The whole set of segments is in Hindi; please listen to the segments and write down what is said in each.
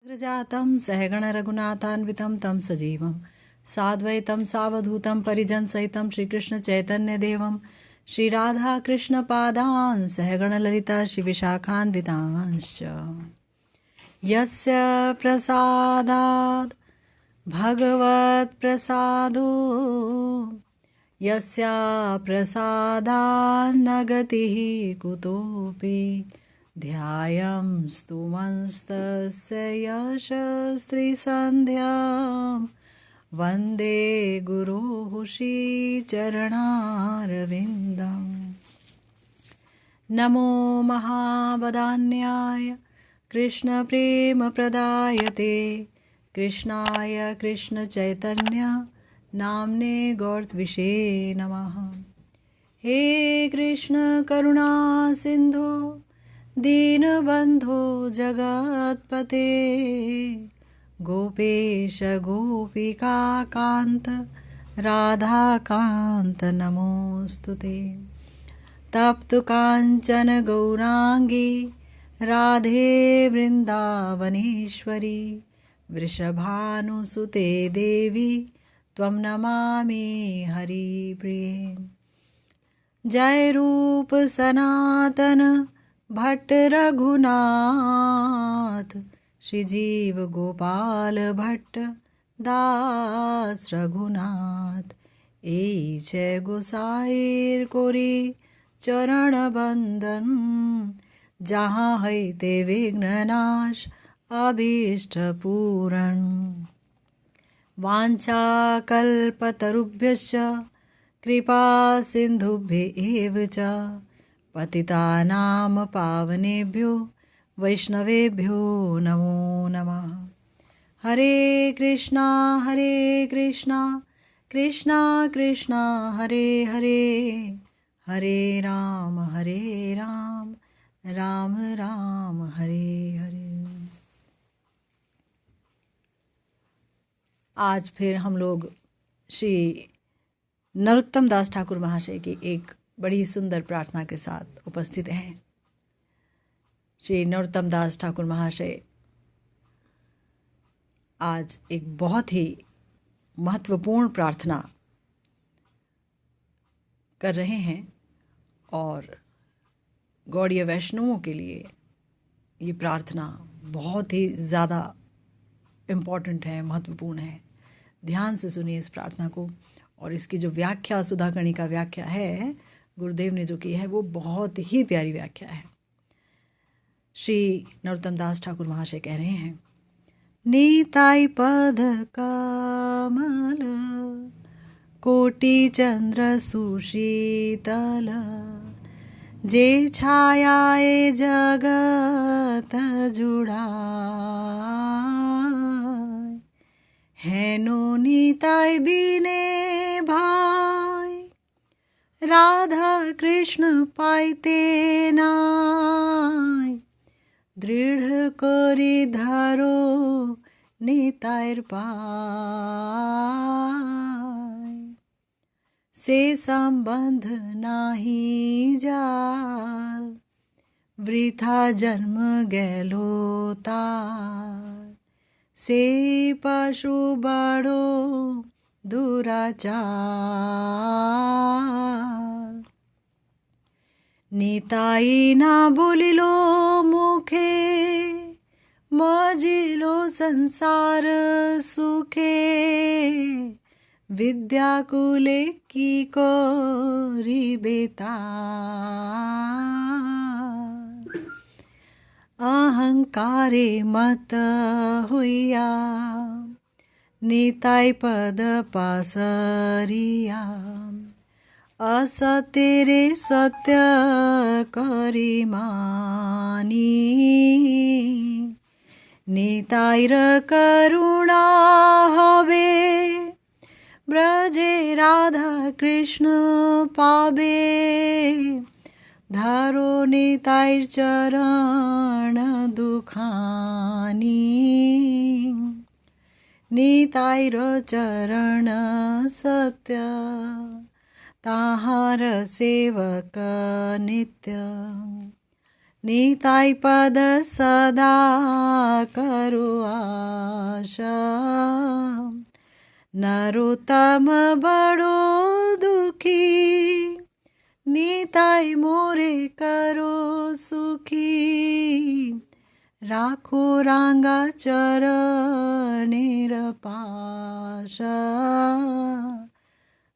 जातं सहगण रघुनाथान्वितं तं सजीवं साद्वैतं सावधूतं परिजनसहितं श्रीकृष्ण चैतन्य देवं श्रीराधा कृष्ण पादान् सहगण ललिता श्रीविशाखान्वितांश्च यस्य प्रसादात् भगवत् प्रसादो यस्या प्रसादान्न गतिः कुतोऽपि ध्यायं स्तुमंस्तस्य यशस्त्रिसन्ध्यां वन्दे गुरोः श्रीचरणारविन्दम् नमो महावदान्याय कृष्णप्रेमप्रदायते कृष्णाय कृष्णचैतन्य नाम्ने गौरत्विषे नमः। हे कृष्ण करुणा सिन्धो दीनबन्धो जगत्पते गोपेश गोपिका कान्त राधाकान्त नमोऽस्तुते। तप्त काञ्चन गौरांगी राधे वृन्दावनेश्वरी वृषभानुसुते देवी त्वं नमामि हरिप्रिये। जय रूप सनातन भट्ट रघुनाथ श्रीजीव गोपाल भट्ट दास रघुनाथ এই যে গোসাইর করি চরণ বন্দন जहाँ হইতে विघ्ननाश अभीष्ट पूरण वाञ्छाकल्पतरुभ्यश्च कृपा सिन्धुभ्येव च पतितानां पावनेभ्यो वैष्णवेभ्यो नमो नमः। हरे कृष्णा कृष्णा कृष्णा हरे हरे हरे राम राम राम हरे हरे। आज फिर हम लोग श्री नरोत्तम दास ठाकुर महाशय की एक बड़ी सुंदर प्रार्थना के साथ उपस्थित हैं। श्री नरोत्तम दास ठाकुर महाशय आज एक बहुत ही महत्वपूर्ण प्रार्थना कर रहे हैं और गौड़ीय वैष्णवों के लिए ये प्रार्थना बहुत ही ज़्यादा इम्पॉर्टेंट है, महत्वपूर्ण है। ध्यान से सुनिए इस प्रार्थना को। और इसकी जो व्याख्या सुधाकर्णी का व्याख्या है गुरुदेव ने जो की है वो बहुत ही प्यारी व्याख्या है। श्री नरोत्तम दास ठाकुर महाशय कह रहे हैं, नीताई पद कमल कोटि चंद्र सुशीतल जे छायाए जगत जुड़ा हेनो नीताई बिने भाई राधा कृष्ण पाइते नाय दृढ़ करी धरो नीताईर पाय से संबंध नाही जाल वृथा जन्म गेलो तार से पशु बड़ो दुराचार निताई ना बोलिलो मुखे मजिलो संसार सुखे विद्याकुले की कोरी बेतार अहंकारे मत हुइया निताई पद पासरिया असतेरे सत्य करी मानी निताईर करुणा हबे ब्रजे राधा कृष्ण पाबे धरो निताईर चरण दुखानी निताईर चरण सत्य ताहार सेवक नित्य निताई पद सदा करो आशा, नरोत्तम बड़ो दुखी, निताई मोरे करो सुखी, राखो रांगा चरणेर पाशा,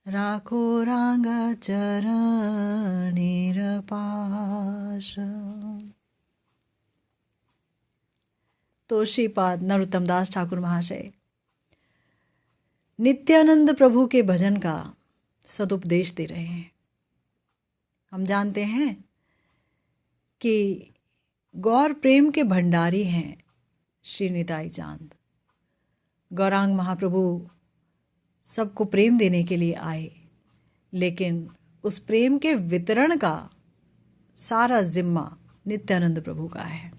राखो रांगा चरणेर पाशा। तो श्रीपाद नरोत्तम दास ठाकुर महाशय नित्यानंद प्रभु के भजन का सदुपदेश दे रहे हैं। हम जानते हैं कि गौर प्रेम के भंडारी हैं श्री निताई चांद। गौरांग महाप्रभु सबको प्रेम देने के लिए आए, लेकिन उस प्रेम के वितरण का सारा जिम्मा नित्यानंद प्रभु का है।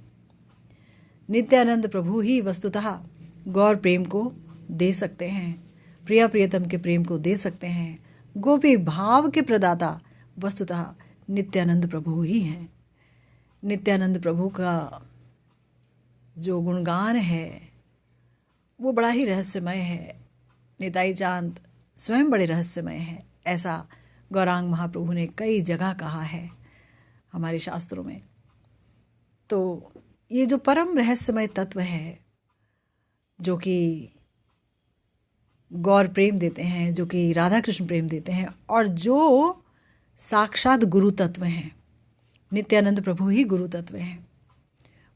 नित्यानंद प्रभु ही वस्तुतः गौर प्रेम को दे सकते हैं, प्रिया प्रियतम के प्रेम को दे सकते हैं। गोपी भाव के प्रदाता वस्तुतः नित्यानंद प्रभु ही हैं। नित्यानंद प्रभु का जो गुणगान है वो बड़ा ही रहस्यमय है। निताई चांद स्वयं बड़े रहस्यमय है, ऐसा गौरांग महाप्रभु ने कई जगह कहा है हमारे शास्त्रों में। तो ये जो परम रहस्यमय तत्व है, जो कि गौर प्रेम देते हैं, जो कि राधा कृष्ण प्रेम देते हैं, और जो साक्षात गुरु तत्व हैं, नित्यानंद प्रभु ही गुरु तत्व हैं।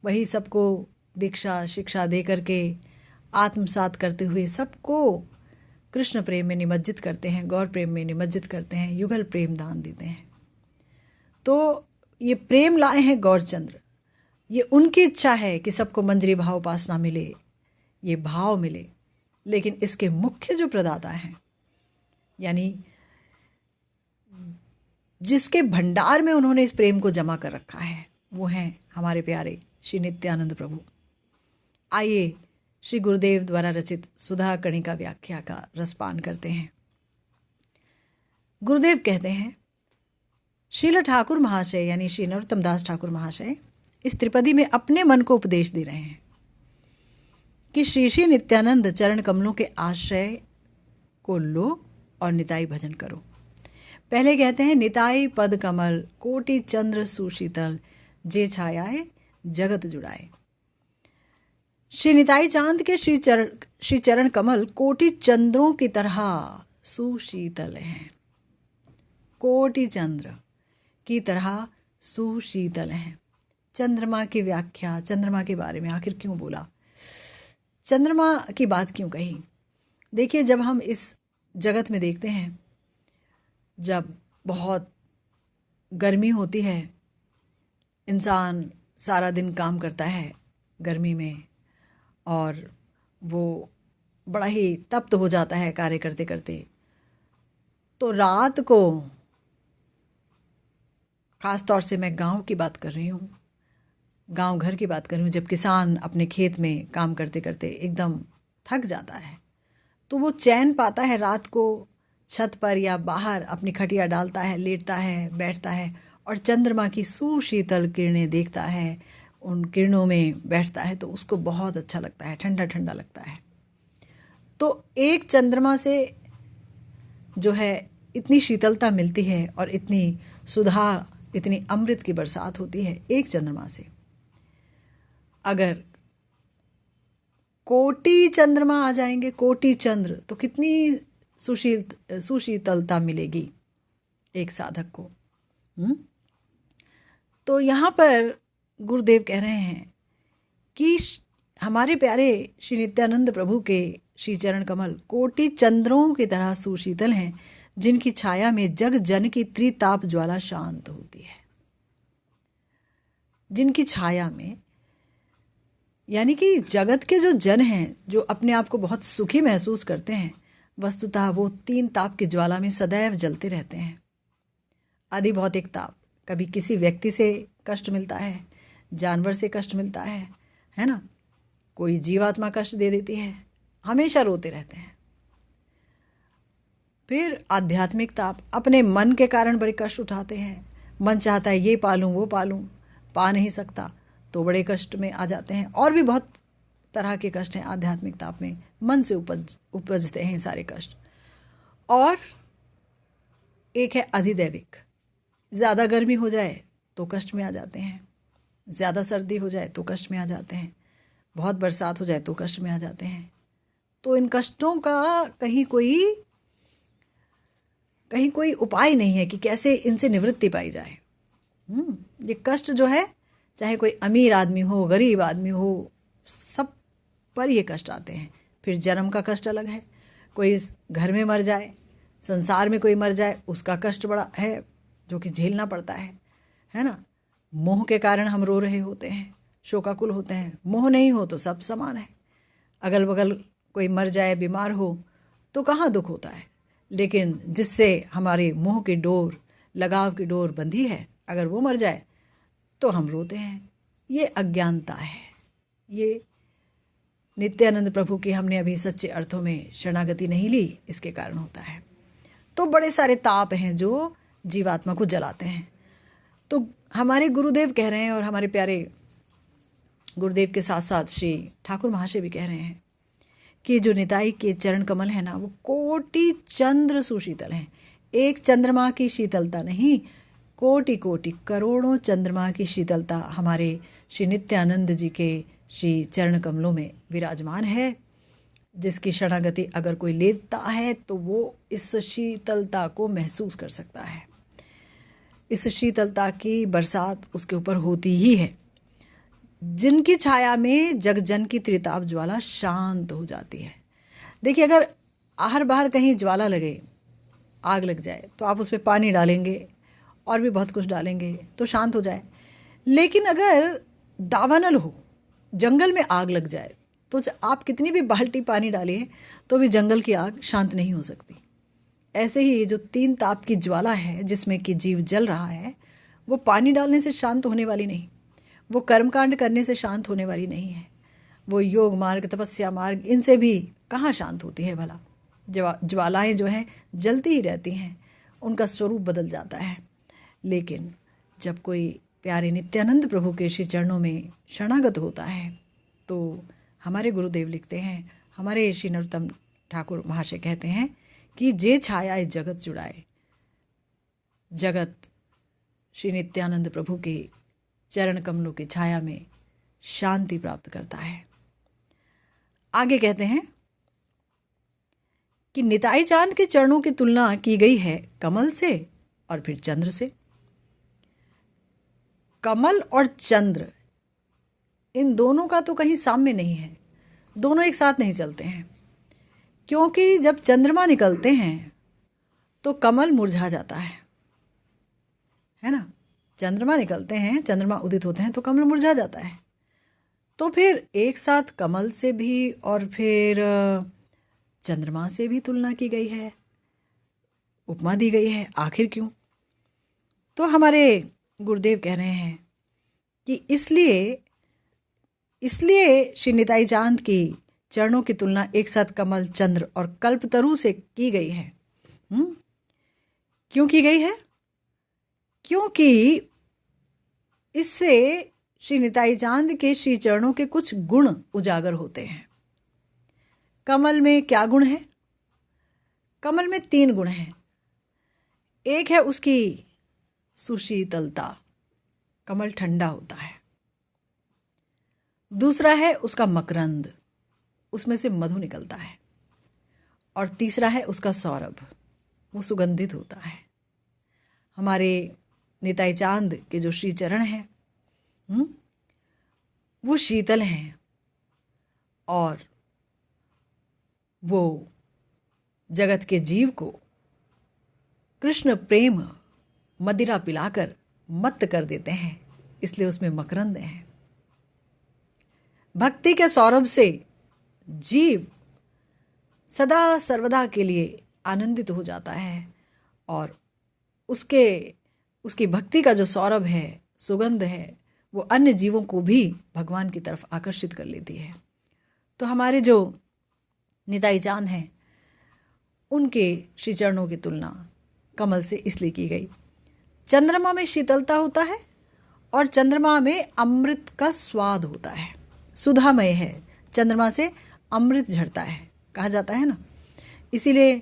वही सबको दीक्षा शिक्षा दे करके आत्मसात करते हुए सबको कृष्ण प्रेम में निमज्जित करते हैं, गौर प्रेम में निमज्जित करते हैं, युगल प्रेम दान देते हैं। तो ये प्रेम लाए हैं गौरचंद्र। ये उनकी इच्छा है कि सबको मंजरी भाव उपासना मिले, ये भाव मिले, लेकिन इसके मुख्य जो प्रदाता हैं, यानी जिसके भंडार में उन्होंने इस प्रेम को जमा कर रखा है, वो हैं हमारे प्यारे श्री नित्यानंद प्रभु। आइए श्री गुरुदेव द्वारा रचित सुधा कणिका व्याख्या का रसपान करते हैं। गुरुदेव कहते हैं, श्रील ठाकुर महाशय यानी श्री नरोत्तम दास ठाकुर महाशय इस त्रिपदी में अपने मन को उपदेश दे रहे हैं कि श्री श्री नित्यानंद चरण कमलों के आश्रय को लो और निताई भजन करो। पहले कहते हैं, निताई पद कमल कोटि चंद्र सुशीतल, जे छायाए जगत जुड़ाए। श्री निताई चांद के श्री चरण कमल कोटि चंद्रों की तरह सुशीतल हैं, कोटि चंद्र की तरह सुशीतल हैं। चंद्रमा की व्याख्या, चंद्रमा के बारे में आखिर क्यों बोला, चंद्रमा की बात क्यों कही? देखिए, जब हम इस जगत में देखते हैं, जब बहुत गर्मी होती है, इंसान सारा दिन काम करता है गर्मी में, और वो बड़ा ही तप्त हो जाता है कार्य करते करते। तो रात को, ख़ास तौर से मैं गांव की बात कर रही हूँ, गांव घर की बात कर रही हूँ, जब किसान अपने खेत में काम करते करते एकदम थक जाता है, तो वो चैन पाता है रात को छत पर या बाहर अपनी खटिया डालता है, लेटता है, बैठता है और चंद्रमा की सुशीतल किरणें देखता है, उन किरणों में बैठता है, तो उसको बहुत अच्छा लगता है, ठंडा ठंडा लगता है। तो एक चंद्रमा से जो है इतनी शीतलता मिलती है और इतनी सुधा, इतनी अमृत की बरसात होती है एक चंद्रमा से। अगर कोटि चंद्रमा आ जाएंगे, कोटि चंद्र, तो कितनी सुशीतलता मिलेगी एक साधक को। तो यहाँ पर गुरुदेव कह रहे हैं कि हमारे प्यारे श्री नित्यानंद प्रभु के श्री चरण कमल कोटि चंद्रों की तरह सुशीतल हैं, जिनकी छाया में जग जन की त्रिताप ज्वाला शांत होती है। जिनकी छाया में, यानी कि जगत के जो जन हैं, जो अपने आप को बहुत सुखी महसूस करते हैं, वस्तुतः वो तीन ताप की ज्वाला में सदैव जलते रहते हैं। अधिभौतिक ताप, कभी किसी व्यक्ति से कष्ट मिलता है, जानवर से कष्ट मिलता है ना, कोई जीवात्मा कष्ट दे देती है, हमेशा रोते रहते हैं। फिर आध्यात्मिक ताप, अपने मन के कारण बड़े कष्ट उठाते हैं, मन चाहता है ये पालूं वो पालूं, पा नहीं सकता तो बड़े कष्ट में आ जाते हैं। और भी बहुत तरह के कष्ट हैं आध्यात्मिक ताप में, मन से उपजते हैं सारे कष्ट। और एक है अधिदैविक, ज़्यादा गर्मी हो जाए तो कष्ट में आ जाते हैं, ज़्यादा सर्दी हो जाए तो कष्ट में आ जाते हैं, बहुत बरसात हो जाए तो कष्ट में आ जाते हैं। तो इन कष्टों का कहीं कोई उपाय नहीं है कि कैसे इनसे निवृत्ति पाई जाए। ये कष्ट जो है, चाहे कोई अमीर आदमी हो, गरीब आदमी हो, सब पर ये कष्ट आते हैं। फिर जन्म का कष्ट अलग है, कोई घर में मर जाए, संसार में कोई मर जाए, उसका कष्ट बड़ा है जो कि झेलना पड़ता है ना। मोह के कारण हम रो रहे होते हैं, शोकाकुल होते हैं। मोह नहीं हो तो सब समान है। अगल बगल कोई मर जाए, बीमार हो तो कहाँ दुख होता है, लेकिन जिससे हमारे मोह की डोर, लगाव की डोर बंधी है, अगर वो मर जाए तो हम रोते हैं। ये अज्ञानता है। ये नित्यानंद प्रभु की हमने अभी सच्चे अर्थों में शरणागति नहीं ली, इसके कारण होता है। तो बड़े सारे ताप हैं जो जीवात्मा को जलाते हैं। तो हमारे गुरुदेव कह रहे हैं, और हमारे प्यारे गुरुदेव के साथ साथ श्री ठाकुर महाशय भी कह रहे हैं कि जो निताई के चरण कमल है ना, वो कोटि चंद्र सुशीतल हैं। एक चंद्रमा की शीतलता नहीं, कोटि कोटि करोड़ों चंद्रमा की शीतलता हमारे श्री नित्यानंद जी के श्री चरण कमलों में विराजमान है। जिसकी शरणागति अगर कोई लेता है तो वो इस शीतलता को महसूस कर सकता है। इस शीतलता की बरसात उसके ऊपर होती ही है, जिनकी छाया में जगजन की त्रिताप ज्वाला शांत हो जाती है। देखिए, अगर आहर बाहर कहीं ज्वाला लगे, आग लग जाए, तो आप उस पर पानी डालेंगे और भी बहुत कुछ डालेंगे तो शांत हो जाए। लेकिन अगर दावानल हो, जंगल में आग लग जाए, तो आप कितनी भी बाल्टी पानी डालिए तो भी जंगल की आग शांत नहीं हो सकती। ऐसे ही जो तीन ताप की ज्वाला है जिसमें कि जीव जल रहा है, वो पानी डालने से शांत होने वाली नहीं, वो कर्मकांड करने से शांत होने वाली नहीं है, वो योग मार्ग, तपस्या मार्ग, इनसे भी कहाँ शांत होती है भला। ज्वालाएं जो हैं जलती ही रहती हैं, उनका स्वरूप बदल जाता है। लेकिन जब कोई प्यारे नित्यानंद प्रभु के श्री चरणों में शरणागत होता है तो हमारे गुरुदेव लिखते हैं, हमारे श्री नरोत्तम ठाकुर महाशय कहते हैं कि जे छाया जगत जुड़ाए, जगत श्री नित्यानंद प्रभु के चरण कमलों की छाया में शांति प्राप्त करता है। आगे कहते हैं कि निताई चांद के चरणों की तुलना की गई है कमल से और फिर चंद्र से। कमल और चंद्र, इन दोनों का तो कहीं साम्य नहीं है, दोनों एक साथ नहीं चलते हैं। क्योंकि जब चंद्रमा निकलते हैं तो कमल मुरझा जाता है ना। चंद्रमा निकलते हैं, चंद्रमा उदित होते हैं तो कमल मुरझा जाता है। तो फिर एक साथ कमल से भी और फिर चंद्रमा से भी तुलना की गई है, उपमा दी गई है। आखिर क्यों? तो हमारे गुरुदेव कह रहे हैं कि इसलिए श्री निताई चांद की चरणों की तुलना एक साथ कमल, चंद्र और कल्पतरु से की गई है। क्यों की गई है? क्योंकि इससे श्री निताई चांद के श्री चरणों के कुछ गुण उजागर होते हैं। कमल में क्या गुण है? कमल में 3 गुण हैं। एक है उसकी सुशीतलता, कमल ठंडा होता है। दूसरा है उसका मकरंद, उसमें से मधु निकलता है। और तीसरा है उसका सौरभ, वो सुगंधित होता है। हमारे निताई चांद के जो श्री चरण हैं वो शीतल हैं और वो जगत के जीव को कृष्ण प्रेम मदिरा पिलाकर मत्त कर देते हैं, इसलिए उसमें मकरंद है। भक्ति के सौरभ से जीव सदा सर्वदा के लिए आनंदित हो जाता है और उसकी भक्ति का जो सौरभ है, सुगंध है, वो अन्य जीवों को भी भगवान की तरफ आकर्षित कर लेती है। तो हमारे जो निताई चांद हैं उनके श्री चरणों की तुलना कमल से इसलिए की गई। चंद्रमा में शीतलता होता है और चंद्रमा में अमृत का स्वाद होता है, सुधामय है, चंद्रमा से अमृत झरता है कहा जाता है ना। इसीलिए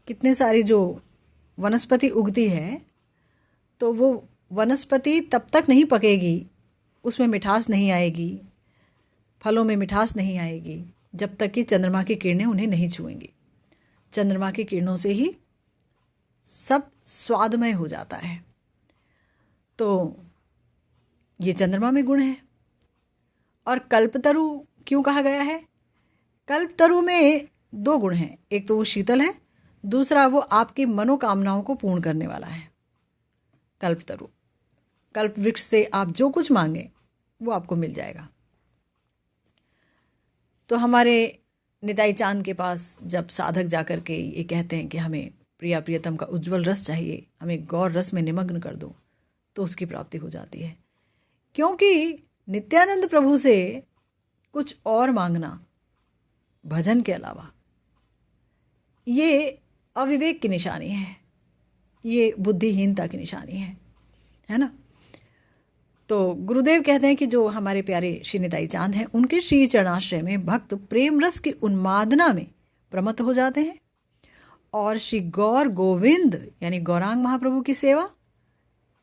कितने सारी जो वनस्पति उगती है तो वो वनस्पति तब तक नहीं पकेगी, उसमें मिठास नहीं आएगी, फलों में मिठास नहीं आएगी जब तक कि चंद्रमा की किरणें उन्हें नहीं छुएंगी। चंद्रमा की किरणों से ही सब स्वादमय हो जाता है। तो ये चंद्रमा में गुण है। और कल्पतरु क्यों कहा गया है? कल्पतरु में 2 गुण हैं, एक तो वो शीतल है, दूसरा वो आपकी मनोकामनाओं को पूर्ण करने वाला है। कल्पतरु, कल्प वृक्ष से आप जो कुछ मांगे वो आपको मिल जाएगा। तो हमारे निताई चांद के पास जब साधक जाकर के ये कहते हैं कि हमें प्रिया प्रियतम का उज्जवल रस चाहिए, हमें गौर रस में निमग्न कर दो, तो उसकी प्राप्ति हो जाती है। क्योंकि नित्यानंद प्रभु से कुछ और मांगना भजन के अलावा ये अविवेक की निशानी है, ये बुद्धिहीनता की निशानी है ना। तो गुरुदेव कहते हैं कि जो हमारे प्यारे श्री निताई चांद हैं, उनके श्री चरणाश्रय में भक्त प्रेम रस की उन्मादना में प्रमत्त हो जाते हैं और श्री गौर गोविंद यानी गौरांग महाप्रभु की सेवा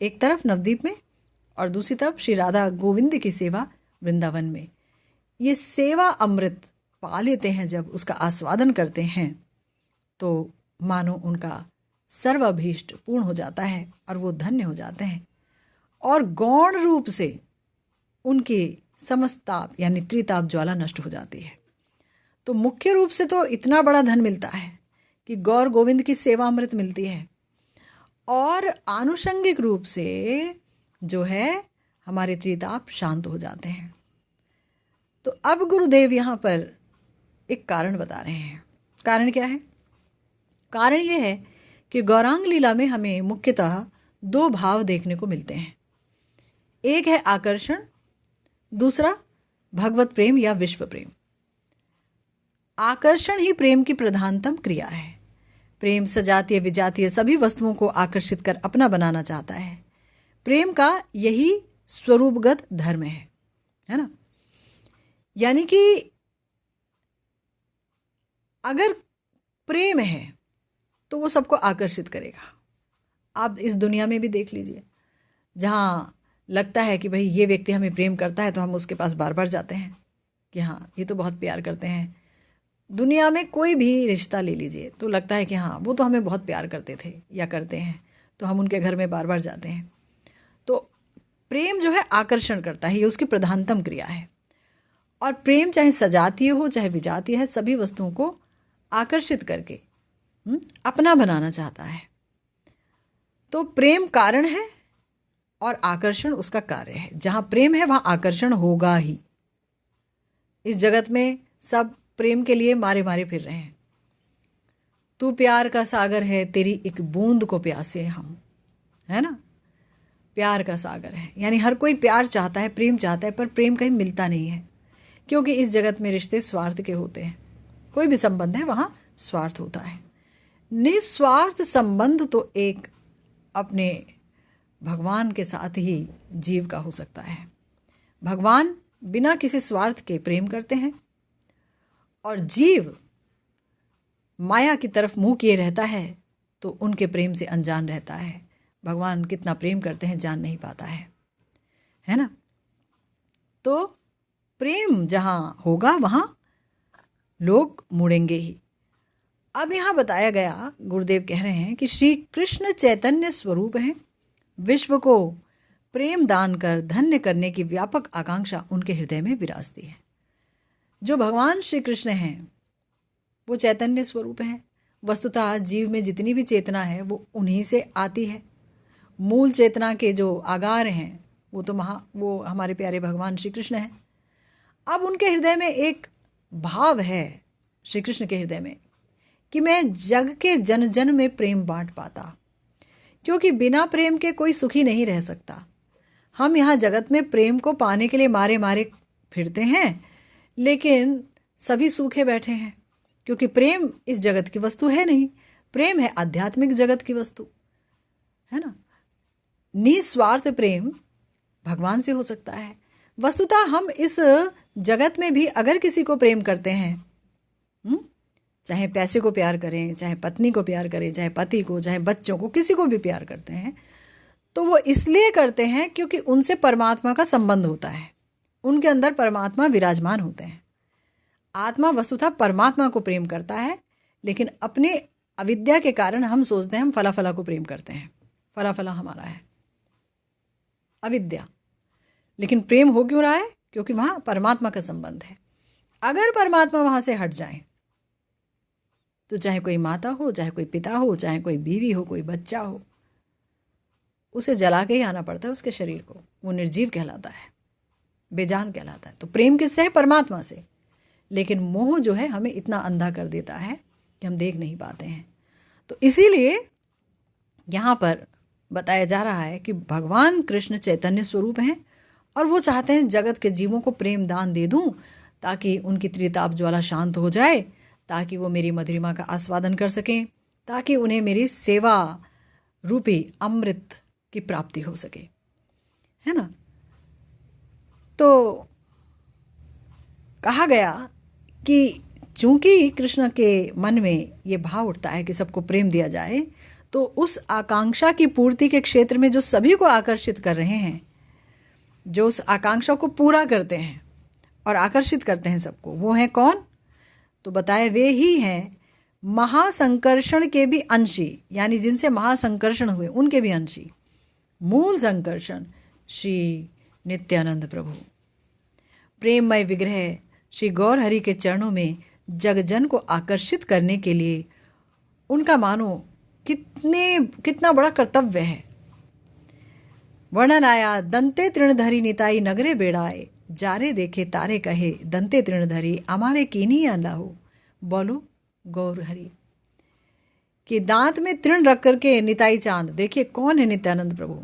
एक तरफ नवद्वीप में और दूसरी तरफ श्री राधा गोविंद की सेवा वृंदावन में, ये सेवा अमृत पा लेते हैं। जब उसका आस्वादन करते हैं तो मानो उनका सर्वाभीष्ट पूर्ण हो जाता है और वो धन्य हो जाते हैं और गौण रूप से उनकी समस्त ताप यानी त्रिताप ज्वाला नष्ट हो जाती है। तो मुख्य रूप से तो इतना बड़ा धन मिलता है कि गौर गोविंद की सेवा अमृत मिलती है और आनुषंगिक रूप से जो है हमारे त्रिताप शांत हो जाते हैं। तो अब गुरुदेव यहाँ पर एक कारण बता रहे हैं। कारण क्या है? कारण ये है कि गौरांग लीला में हमें मुख्यतः 2 भाव देखने को मिलते हैं। एक है आकर्षण, दूसरा भगवत प्रेम या विश्व प्रेम। आकर्षण ही प्रेम की प्रधानतम क्रिया है। प्रेम सजातीय विजातीय सभी वस्तुओं को आकर्षित कर अपना बनाना चाहता है। प्रेम का यही स्वरूपगत धर्म है ना। यानी कि अगर प्रेम है तो वो सबको आकर्षित करेगा। आप इस दुनिया में भी देख लीजिए, जहाँ लगता है कि भाई ये व्यक्ति हमें प्रेम करता है तो हम उसके पास बार बार जाते हैं कि हाँ ये तो बहुत प्यार करते हैं। दुनिया में कोई भी रिश्ता ले लीजिए तो लगता है कि हाँ वो तो हमें बहुत प्यार करते थे या करते हैं, तो हम उनके घर में बार बार जाते हैं। तो प्रेम जो है आकर्षण करता है, ये उसकी प्रधानतम क्रिया है। और प्रेम चाहे सजातीय हो चाहे विजातीय है, सभी वस्तुओं को आकर्षित करके अपना बनाना चाहता है। तो प्रेम कारण है और आकर्षण उसका कार्य है। जहाँ प्रेम है वहाँ आकर्षण होगा ही। इस जगत में सब प्रेम के लिए मारे मारे फिर रहे हैं। तू प्यार का सागर है, तेरी एक बूंद को प्यासे हम, है ना। प्यार का सागर है यानी हर कोई प्यार चाहता है, प्रेम चाहता है, पर प्रेम कहीं मिलता नहीं है, क्योंकि इस जगत में रिश्ते स्वार्थ के होते हैं। कोई भी संबंध है वहाँ स्वार्थ होता है। निस्वार्थ संबंध तो एक अपने भगवान के साथ ही जीव का हो सकता है। भगवान बिना किसी स्वार्थ के प्रेम करते हैं और जीव माया की तरफ मुंह किए रहता है तो उनके प्रेम से अनजान रहता है। भगवान कितना प्रेम करते हैं जान नहीं पाता है ना। तो प्रेम जहाँ होगा वहाँ लोग मुड़ेंगे ही। अब यहाँ बताया गया, गुरुदेव कह रहे हैं कि श्री कृष्ण चैतन्य स्वरूप हैं। विश्व को प्रेम दान कर धन्य करने की व्यापक आकांक्षा उनके हृदय में विराजती है। जो भगवान श्री कृष्ण हैं वो चैतन्य स्वरूप हैं। वस्तुतः जीव में जितनी भी चेतना है वो उन्हीं से आती है। मूल चेतना के जो आगार हैं वो हमारे प्यारे भगवान श्री कृष्ण हैं। अब उनके हृदय में एक भाव है, श्री कृष्ण के हृदय में, कि मैं जग के जन जन में प्रेम बांट पाता, क्योंकि बिना प्रेम के कोई सुखी नहीं रह सकता। हम यहाँ जगत में प्रेम को पाने के लिए मारे मारे फिरते हैं, लेकिन सभी सूखे बैठे हैं, क्योंकि प्रेम इस जगत की वस्तु है नहीं। प्रेम है आध्यात्मिक जगत की वस्तु, है ना। निस्वार्थ प्रेम भगवान से हो सकता है। वस्तुतः हम इस जगत में भी अगर किसी को प्रेम करते हैं, चाहे पैसे को प्यार करें, चाहे पत्नी को प्यार करें, चाहे पति को, चाहे बच्चों को, किसी को भी प्यार करते हैं, तो वो इसलिए करते हैं क्योंकि उनसे परमात्मा का संबंध होता है, उनके अंदर परमात्मा विराजमान होते हैं। आत्मा वस्तुतः परमात्मा को प्रेम करता है, लेकिन अपने अविद्या के कारण हम सोचते हैं हम फला फला को प्रेम करते हैं, फला फला हमारा है, अविद्या। लेकिन प्रेम हो क्यों रहा है? क्योंकि वहाँ परमात्मा का संबंध है। अगर परमात्मा वहाँ से हट जाए तो चाहे कोई माता हो, चाहे कोई पिता हो, चाहे कोई बीवी हो, कोई बच्चा हो, उसे जला के ही आना पड़ता है उसके शरीर को। वो निर्जीव कहलाता है, बेजान कहलाता है। तो प्रेम किससे है? परमात्मा से। लेकिन मोह जो है हमें इतना अंधा कर देता है कि हम देख नहीं पाते हैं। तो इसीलिए यहाँ पर बताया जा रहा है कि भगवान कृष्ण चैतन्य स्वरूप हैं और वो चाहते हैं जगत के जीवों को प्रेम दान दे दूं ताकि उनकी त्रिताप ज्वाला शांत हो जाए, ताकि वो मेरी मधुरिमा का आस्वादन कर सकें, ताकि उन्हें मेरी सेवा रूपी अमृत की प्राप्ति हो सके, है ना। तो कहा गया कि चूंकि कृष्ण के मन में ये भाव उठता है कि सबको प्रेम दिया जाए, तो उस आकांक्षा की पूर्ति के क्षेत्र में जो सभी को आकर्षित कर रहे हैं, जो उस आकांक्षा को पूरा करते हैं और आकर्षित करते हैं सबको, वो हैं कौन? तो बताए वे ही हैं महासंकर्षण के भी अंशी, यानी जिनसे महासंकर्षण हुए उनके भी अंशी। मूल संकर्षण श्री नित्यानंद प्रभु, प्रेममय विग्रह श्री गौर हरि के चरणों में जगजन को आकर्षित करने के लिए उनका मानो कितना बड़ा कर्तव्य है। वर्णन आया दंते तृणधरी निताई नगरे बेड़ाए, जारे देखे तारे कहे दंते तृणधरी हमारे कीनी अल्लाहो। बोलो गौर हरि कि दांत में तृण रख करके निताई चांद, देखिए कौन है? नित्यानंद प्रभु,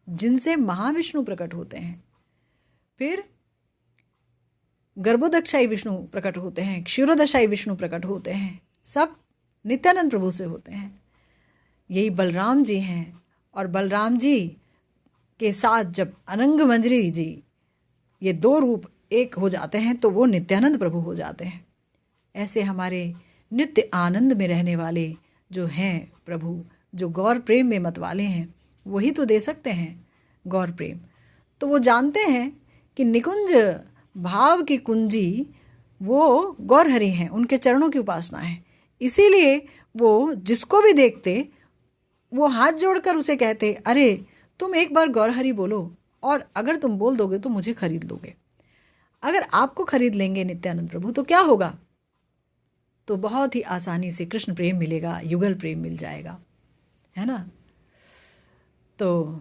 जिनसे महाविष्णु प्रकट होते हैं। फिर गर्भोदक्षाई विष्णु प्रकट होते हैं, क्षीरोदशाई विष्णु प्रकट होते हैं, सब नित्यानंद प्रभु से होते हैं। यही बलराम जी हैं, और बलराम जी के साथ जब अनंग मंजरी जी, ये दो रूप एक हो जाते हैं तो वो नित्यानंद प्रभु हो जाते हैं। ऐसे हमारे नित्य आनंद में रहने वाले जो हैं प्रभु, जो गौर प्रेम में मत वाले हैं, वही तो दे सकते हैं गौर प्रेम। तो वो जानते हैं कि निकुंज भाव की कुंजी वो गौर हरि हैं, उनके चरणों की उपासना है। इसीलिए वो जिसको भी देखते वो हाथ जोड़कर उसे कहते, अरे तुम एक बार गौर हरि बोलो, और अगर तुम बोल दोगे तो मुझे खरीद लोगे। अगर आपको खरीद लेंगे नित्यानंद प्रभु तो क्या होगा? तो बहुत ही आसानी से कृष्ण प्रेम मिलेगा, युगल प्रेम मिल जाएगा, है ना। तो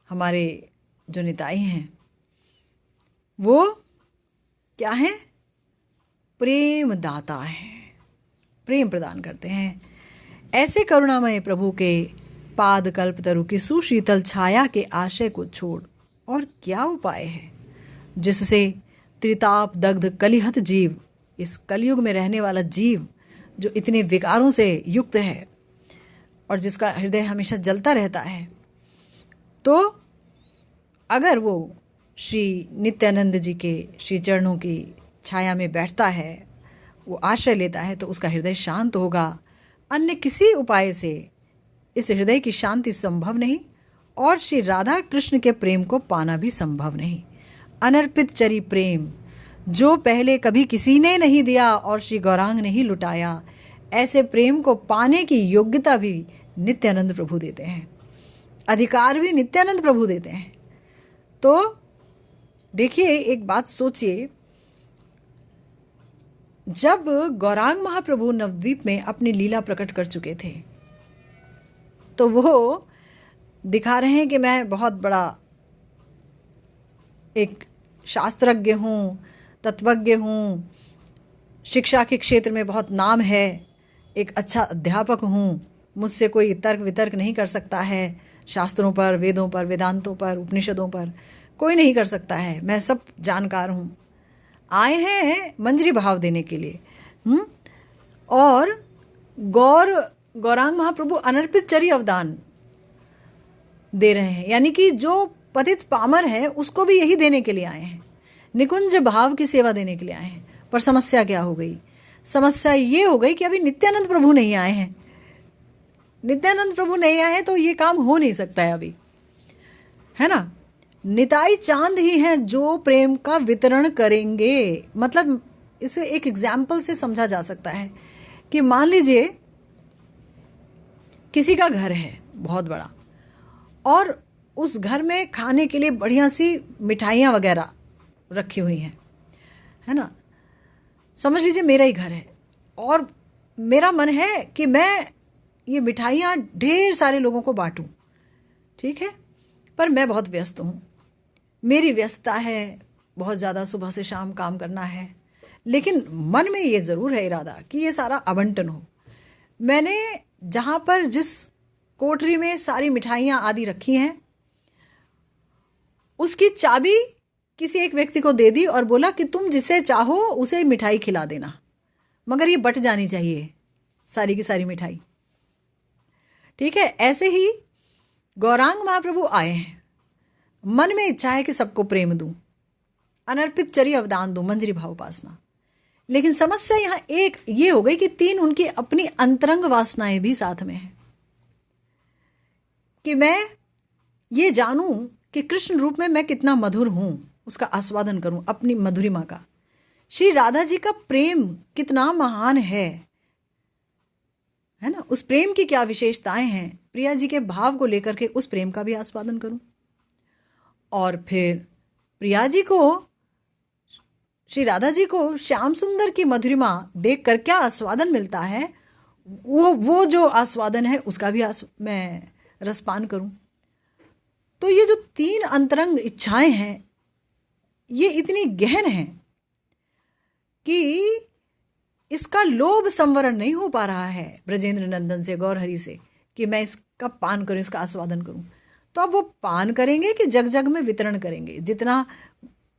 हमारे जो निताई हैं वो क्या हैं? प्रेम दाता हैं, प्रेम प्रदान करते हैं। ऐसे करुणामय प्रभु के पाद कल्प तरु की सुशीतल छाया के आशय को छोड़ और क्या उपाय है जिससे त्रिताप दग्ध कलिहत जीव, इस कलयुग में रहने वाला जीव जो इतने विकारों से युक्त है और जिसका हृदय हमेशा जलता रहता है, तो अगर वो श्री नित्यानंद जी के श्री चरणों की छाया में बैठता है, वो आश्रय लेता है, तो उसका हृदय शांत होगा। अन्य किसी उपाय से इस हृदय की शांति संभव नहीं, और श्री राधा कृष्ण के प्रेम को पाना भी संभव नहीं। अनर्पित चरी प्रेम जो पहले कभी किसी ने नहीं दिया और श्री गौरांग ने ही लुटाया, ऐसे प्रेम को पाने की योग्यता भी नित्यानंद प्रभु देते हैं, अधिकार भी नित्यानंद प्रभु देते हैं। तो देखिए, एक बात सोचिए, जब गौरांग महाप्रभु नवद्वीप में अपनी लीला प्रकट कर चुके थे, तो वो दिखा रहे हैं कि मैं बहुत बड़ा एक शास्त्रज्ञ हूँ, तत्वज्ञ हूँ, शिक्षा के क्षेत्र में बहुत नाम है, एक अच्छा अध्यापक हूँ, मुझसे कोई तर्क वितर्क नहीं कर सकता है, शास्त्रों पर, वेदों पर, वेदांतों पर, उपनिषदों पर कोई नहीं कर सकता है, मैं सब जानकार हूँ। आए हैं मंजरी भाव देने के लिए। और गौरांग महाप्रभु अनर्पित चरी अवदान, दे रहे हैं, यानी कि जो पतित पामर है उसको भी यही देने के लिए आए हैं, निकुंज भाव की सेवा देने के लिए आए हैं। पर समस्या क्या हो गई? समस्या ये हो गई कि अभी नित्यानंद प्रभु नहीं आए हैं। नित्यानंद प्रभु नहीं आए हैं तो ये काम हो नहीं सकता है अभी, है ना। निताई चांद ही हैं जो प्रेम का वितरण करेंगे। मतलब इसे एक एग्जाम्पल से समझा जा सकता है कि मान लीजिए किसी का घर है बहुत बड़ा, और उस घर में खाने के लिए बढ़िया सी मिठाइयाँ वगैरह रखी हुई हैं, है ना। समझ लीजिए मेरा ही घर है और मेरा मन है कि मैं ये मिठाइयाँ ढेर सारे लोगों को बांटूं, ठीक है। पर मैं बहुत व्यस्त हूँ, मेरी व्यस्तता है, बहुत ज़्यादा सुबह से शाम काम करना है, लेकिन मन में ये ज़रूर है इरादा कि ये सारा आवंटन हो। मैंने जहाँ पर जिस कोठरी में सारी मिठाइयाँ आदि रखी हैं उसकी चाबी किसी एक व्यक्ति को दे दी और बोला कि तुम जिसे चाहो उसे मिठाई खिला देना, मगर ये बट जानी चाहिए सारी की सारी मिठाई, ठीक है। ऐसे ही गौरांग महाप्रभु आए हैं, मन में इच्छा है कि सबको प्रेम दूं, अनर्पित चरी अवदान दूं, मंजरी भाव उपासना। लेकिन समस्या यहाँ एक ये हो गई कि 3 उनकी अपनी अंतरंग वासनाएं भी साथ में हैं कि मैं ये जानूं कि कृष्ण रूप में मैं कितना मधुर हूं, उसका आस्वादन करूं, अपनी मधुरिमा का। श्री राधा जी का प्रेम कितना महान है ना, उस प्रेम की क्या विशेषताएं हैं, प्रिया जी के भाव को लेकर के उस प्रेम का भी आस्वादन करूं। और फिर प्रिया जी को, श्री राधा जी को श्याम सुंदर की मधुरिमा देख कर क्या आस्वादन मिलता है, वो जो आस्वादन है उसका भी मैं रसपान करूं। तो ये जो 3 अंतरंग इच्छाएं हैं ये इतनी गहन हैं कि इसका लोभ संवरण नहीं हो पा रहा है ब्रजेंद्र नंदन से, गौरहरि से, कि मैं इसका पान करूं, इसका आस्वादन करूं। तो अब वो पान करेंगे कि जग जग में वितरण करेंगे? जितना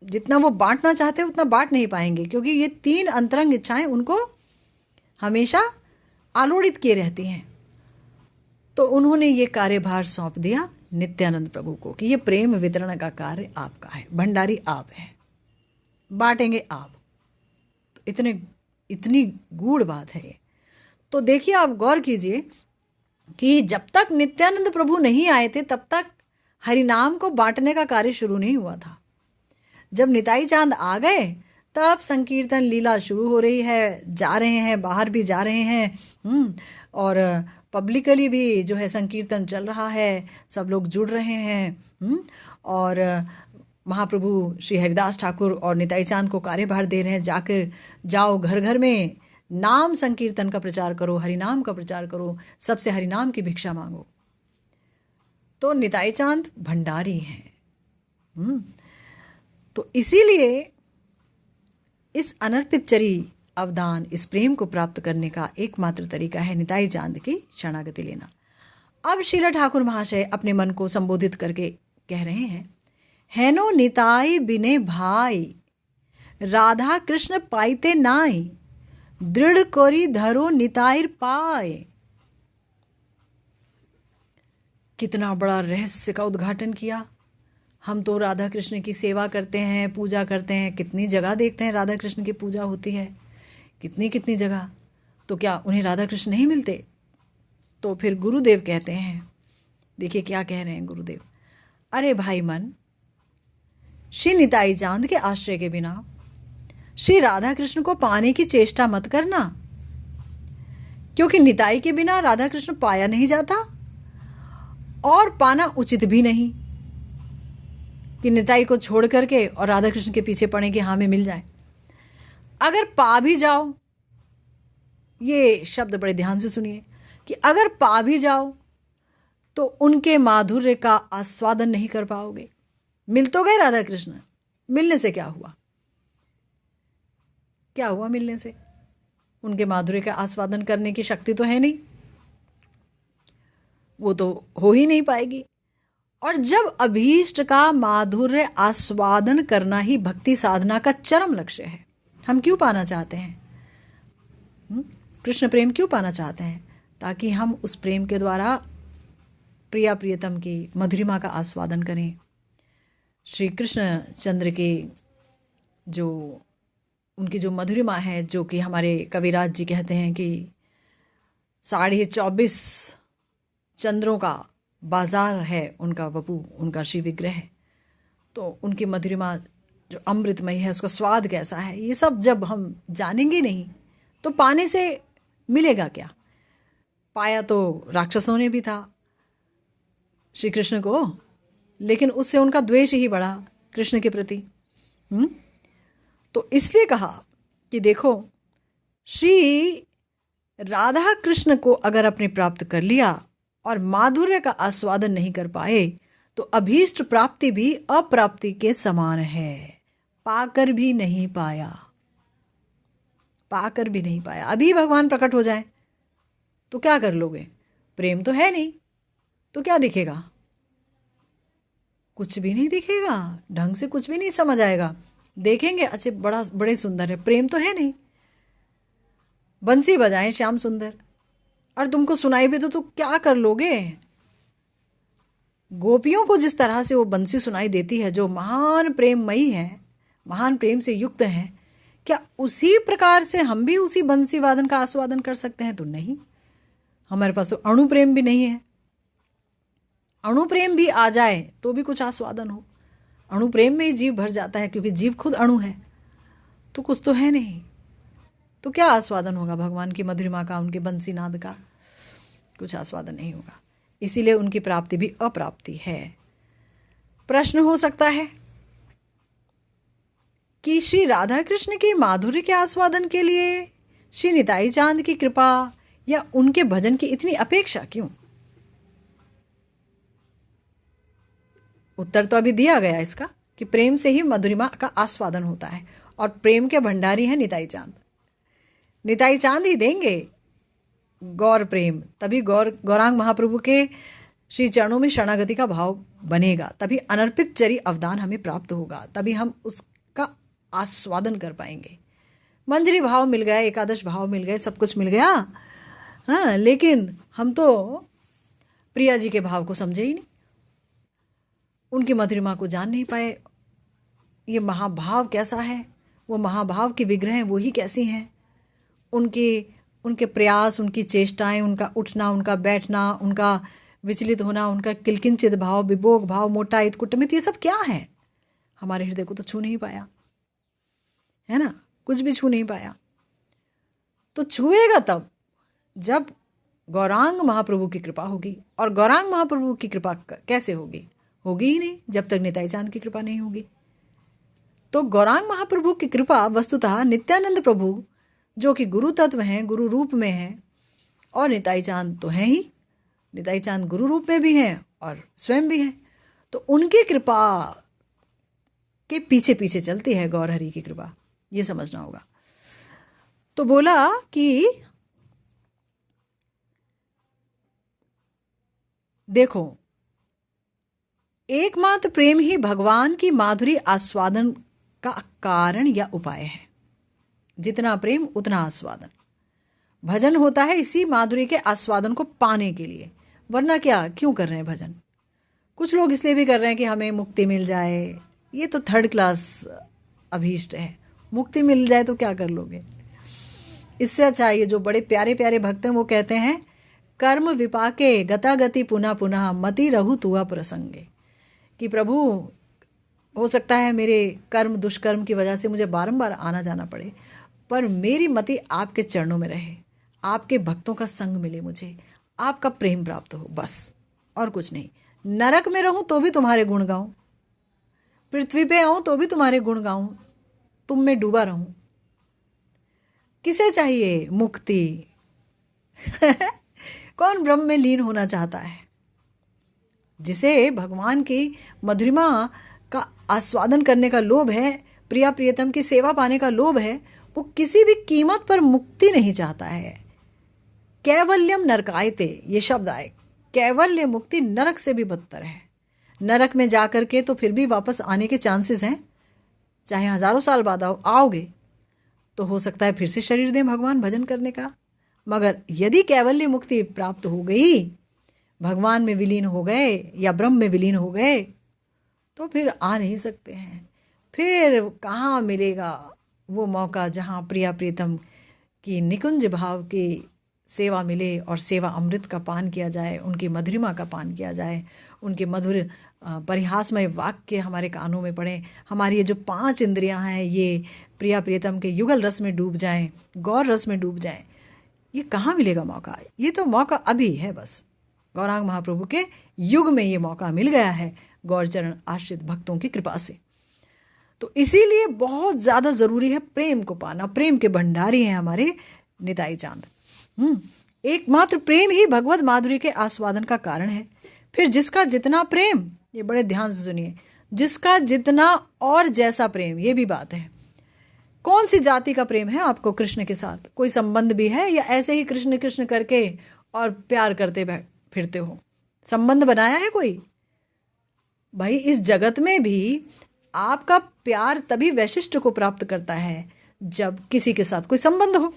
जितना वो बांटना चाहते हैं उतना बांट नहीं पाएंगे, क्योंकि ये 3 अंतरंग इच्छाएं उनको हमेशा आलोड़ित किए रहती हैं। तो उन्होंने ये कार्यभार सौंप दिया नित्यानंद प्रभु को कि ये प्रेम वितरण का कार्य आपका है, भंडारी आप हैं, बांटेंगे आप। तो इतनी गूढ़ बात है ये। तो देखिए, आप गौर कीजिए कि जब तक नित्यानंद प्रभु नहीं आए थे तब तक हरिनाम को बांटने का कार्य शुरू नहीं हुआ था। जब निताई चांद आ गए तब संकीर्तन लीला शुरू हो रही है, जा रहे हैं, बाहर भी जा रहे हैं, और पब्लिकली भी जो है संकीर्तन चल रहा है, सब लोग जुड़ रहे हैं, और महाप्रभु श्री हरिदास ठाकुर और निताई चांद को कार्यभार दे रहे हैं, जाकर जाओ घर घर में नाम संकीर्तन का प्रचार करो, हरिनाम का प्रचार करो, सबसे हरिनाम की भिक्षा मांगो। तो निताई चांद भंडारी हैं। तो इसीलिए इस अनर्पित चरी अवदान, इस प्रेम को प्राप्त करने का एकमात्र तरीका है निताई चांद की शरणागति लेना। अब शीला ठाकुर महाशय अपने मन को संबोधित करके कह रहे हैं, हैनो निताई बिने भाई, राधा कृष्ण पाइते नाई, दृढ़ कोरी धरो निताईर पाए। कितना बड़ा रहस्य का उद्घाटन किया। हम तो राधा कृष्ण की सेवा करते हैं, पूजा करते हैं, कितनी जगह देखते हैं राधा कृष्ण की पूजा होती है, कितनी जगह। तो क्या उन्हें राधा कृष्ण नहीं मिलते? तो फिर गुरुदेव कहते हैं, देखिए क्या कह रहे हैं गुरुदेव, अरे भाई मन, श्री निताई चांद के आश्रय के बिना श्री राधा कृष्ण को पाने की चेष्टा मत करना, क्योंकि निताई के बिना राधा कृष्ण पाया नहीं जाता और पाना उचित भी नहीं कि निताई को छोड़ करके और राधा कृष्ण के पीछे पड़े कि हाँ में मिल जाए। अगर पा भी जाओ, ये शब्द बड़े ध्यान से सुनिए, कि अगर पा भी जाओ तो उनके माधुर्य का आस्वादन नहीं कर पाओगे। मिल तो गए राधा कृष्ण, मिलने से क्या हुआ? क्या हुआ मिलने से? उनके माधुर्य का आस्वादन करने की शक्ति तो है नहीं, वो तो हो ही नहीं पाएगी। और जब अभीष्ट का माधुर्य आस्वादन करना ही भक्ति साधना का चरम लक्ष्य है, हम क्यों पाना चाहते हैं? कृष्ण प्रेम क्यों पाना चाहते हैं? ताकि हम उस प्रेम के द्वारा प्रिया प्रियतम की मधुरिमा का आस्वादन करें। श्री कृष्ण चंद्र के जो उनकी जो मधुरिमा है, जो कि हमारे कविराज जी कहते हैं कि 24.5 चंद्रों का बाजार है उनका वपु, उनका श्री विग्रह है। तो उनकी मधुरिमा जो अमृतमयी है, उसका स्वाद कैसा है, ये सब जब हम जानेंगे नहीं तो पाने से मिलेगा क्या। पाया तो राक्षसों ने भी था श्री कृष्ण को, लेकिन उससे उनका द्वेष ही बढ़ा कृष्ण के प्रति। तो इसलिए कहा कि देखो, श्री राधा कृष्ण को अगर आपने प्राप्त कर लिया और माधुर्य का आस्वादन नहीं कर पाए तो अभीष्ट प्राप्ति भी अप्राप्ति के समान है। पाकर भी नहीं पाया, पाकर भी नहीं पाया। अभी भगवान प्रकट हो जाए तो क्या कर लोगे? प्रेम तो है नहीं तो क्या दिखेगा? कुछ भी नहीं दिखेगा, ढंग से कुछ भी नहीं समझ आएगा। देखेंगे अच्छे बड़े सुंदर है, प्रेम तो है नहीं। बंसी बजाएं श्याम सुंदर, और तुमको सुनाई भी तो क्या कर लोगे? गोपियों को जिस तरह से वो बंसी सुनाई देती है, जो महान प्रेममयी है, महान प्रेम से युक्त है, क्या उसी प्रकार से हम भी उसी बंसी वादन का आस्वादन कर सकते हैं? तो नहीं, हमारे पास तो अणु प्रेम भी नहीं है। अणु प्रेम भी आ जाए तो भी कुछ आस्वादन हो। अणु प्रेम में ही जीव भर जाता है, क्योंकि जीव खुद अणु है, तो कुछ तो है नहीं। तो क्या आस्वादन होगा भगवान की मधुरिमा का, उनके बंसी नाद का? कुछ आस्वादन नहीं होगा। इसीलिए उनकी प्राप्ति भी अप्राप्ति है। प्रश्न हो सकता है कि श्री राधा कृष्ण के माधुर्य के आस्वादन के लिए श्री निताई चांद की कृपा या उनके भजन की इतनी अपेक्षा क्यों? उत्तर तो अभी दिया गया इसका कि प्रेम से ही मधुरिमा का आस्वादन होता है, और प्रेम के भंडारी हैं निताई चांद। निताई चांद ही देंगे गौर प्रेम, तभी गौरांग महाप्रभु के श्री चरणों में शरणागति का भाव बनेगा, तभी अनर्पित चरी अवदान हमें प्राप्त होगा, तभी हम उसका आस्वादन कर पाएंगे। मंजरी भाव मिल गया, एकादश भाव मिल गए, सब कुछ मिल गया, हाँ, लेकिन हम तो प्रिया जी के भाव को समझे ही नहीं, उनकी मधुरिमा को जान नहीं पाए। ये महाभाव कैसा है, वो महाभाव की विग्रह वो ही कैसी हैं, उनके प्रयास, उनकी चेष्टाएं, उनका उठना, उनका बैठना, उनका विचलित होना, उनका किलकिंचित भाव, विभोग भाव, मोटाइत, कुटमित, ये सब क्या है? हमारे हृदय को तो छू नहीं पाया, है ना, कुछ भी छू नहीं पाया। तो छुएगा तब जब गौरांग महाप्रभु की कृपा होगी। और गौरांग महाप्रभु की कृपा कैसे होगी? होगी ही नहीं जब तक निताई चांद की कृपा नहीं होगी। तो गौरांग महाप्रभु की कृपा वस्तुतः नित्यानंद प्रभु, जो कि गुरु तत्व हैं, गुरु रूप में हैं, और निताई चांद तो हैं ही, निताई चांद गुरु रूप में भी हैं और स्वयं भी हैं, तो उनकी कृपा के पीछे पीछे चलती है गौर हरि की कृपा, ये समझना होगा। तो बोला कि देखो, एकमात्र प्रेम ही भगवान की माधुरी आस्वादन का कारण या उपाय है। जितना प्रेम उतना आस्वादन। भजन होता है इसी माधुरी के आस्वादन को पाने के लिए, वरना क्या, क्यों कर रहे हैं भजन? कुछ लोग इसलिए भी कर रहे हैं कि हमें मुक्ति मिल जाए। ये तो थर्ड क्लास अभीष्ट है। मुक्ति मिल जाए तो क्या कर लोगे? इससे अच्छा ये जो बड़े प्यारे प्यारे भक्त हैं वो कहते हैं, कर्म विपाके गतागति पुनः पुनः मति रहु तुआ प्रसंगे, कि प्रभु हो सकता है मेरे कर्म दुष्कर्म की वजह से मुझे बारंबार आना जाना पड़े, पर मेरी मति आपके चरणों में रहे, आपके भक्तों का संग मिले, मुझे आपका प्रेम प्राप्त हो, बस और कुछ नहीं। नरक में रहूं तो भी तुम्हारे गुण गाऊं, पृथ्वी पे आऊं तो भी तुम्हारे गुण गाऊं, तुम में डूबा रहूं। किसे चाहिए मुक्ति? कौन ब्रह्म में लीन होना चाहता है? जिसे भगवान की मधुरिमा का आस्वादन करने का लोभ है, प्रिया प्रियतम की सेवा पाने का लोभ है, वो किसी भी कीमत पर मुक्ति नहीं चाहता है। कैवल्यम नरकायते, ये शब्द आए, कैवल्य मुक्ति नरक से भी बदतर है। नरक में जाकर के तो फिर भी वापस आने के चांसेस हैं, चाहे हजारों साल बाद आओगे तो हो सकता है फिर से शरीर दें भगवान भजन करने का। मगर यदि कैवल्य मुक्ति प्राप्त हो गई, भगवान में विलीन हो गए या ब्रह्म में विलीन हो गए तो फिर आ नहीं सकते हैं। फिर कहाँ मिलेगा वो मौका जहाँ प्रिया प्रीतम की निकुंज भाव की सेवा मिले और सेवा अमृत का पान किया जाए, उनकी मधुरिमा का पान किया जाए, उनके मधुर परिहासमय वाक्य हमारे कानों में पड़े, हमारी ये जो 5 इंद्रियां हैं ये प्रिया प्रियतम के युगल रस में डूब जाएं, गौर रस में डूब जाएं। ये कहाँ मिलेगा मौका? ये तो मौका अभी है, बस गौरांग महाप्रभु के युग में ये मौका मिल गया है गौरचरण आश्रित भक्तों की कृपा से। तो इसीलिए बहुत ज़्यादा ज़रूरी है प्रेम को पाना। प्रेम के भंडारी हैं हमारे निताई चांद। एकमात्र प्रेम ही भगवत माधुर्य के आस्वादन का कारण है। फिर जिसका जितना प्रेम, ये बड़े ध्यान से सुनिए, जिसका जितना और जैसा प्रेम, ये भी बात है। कौन सी जाति का प्रेम है आपको कृष्ण के साथ? कोई संबंध भी है या ऐसे ही कृष्ण कृष्ण करके और प्यार करते फिरते हो? संबंध बनाया है कोई? भाई इस जगत में भी आपका प्यार तभी वैशिष्ट को प्राप्त करता है जब किसी के साथ कोई संबंध हो।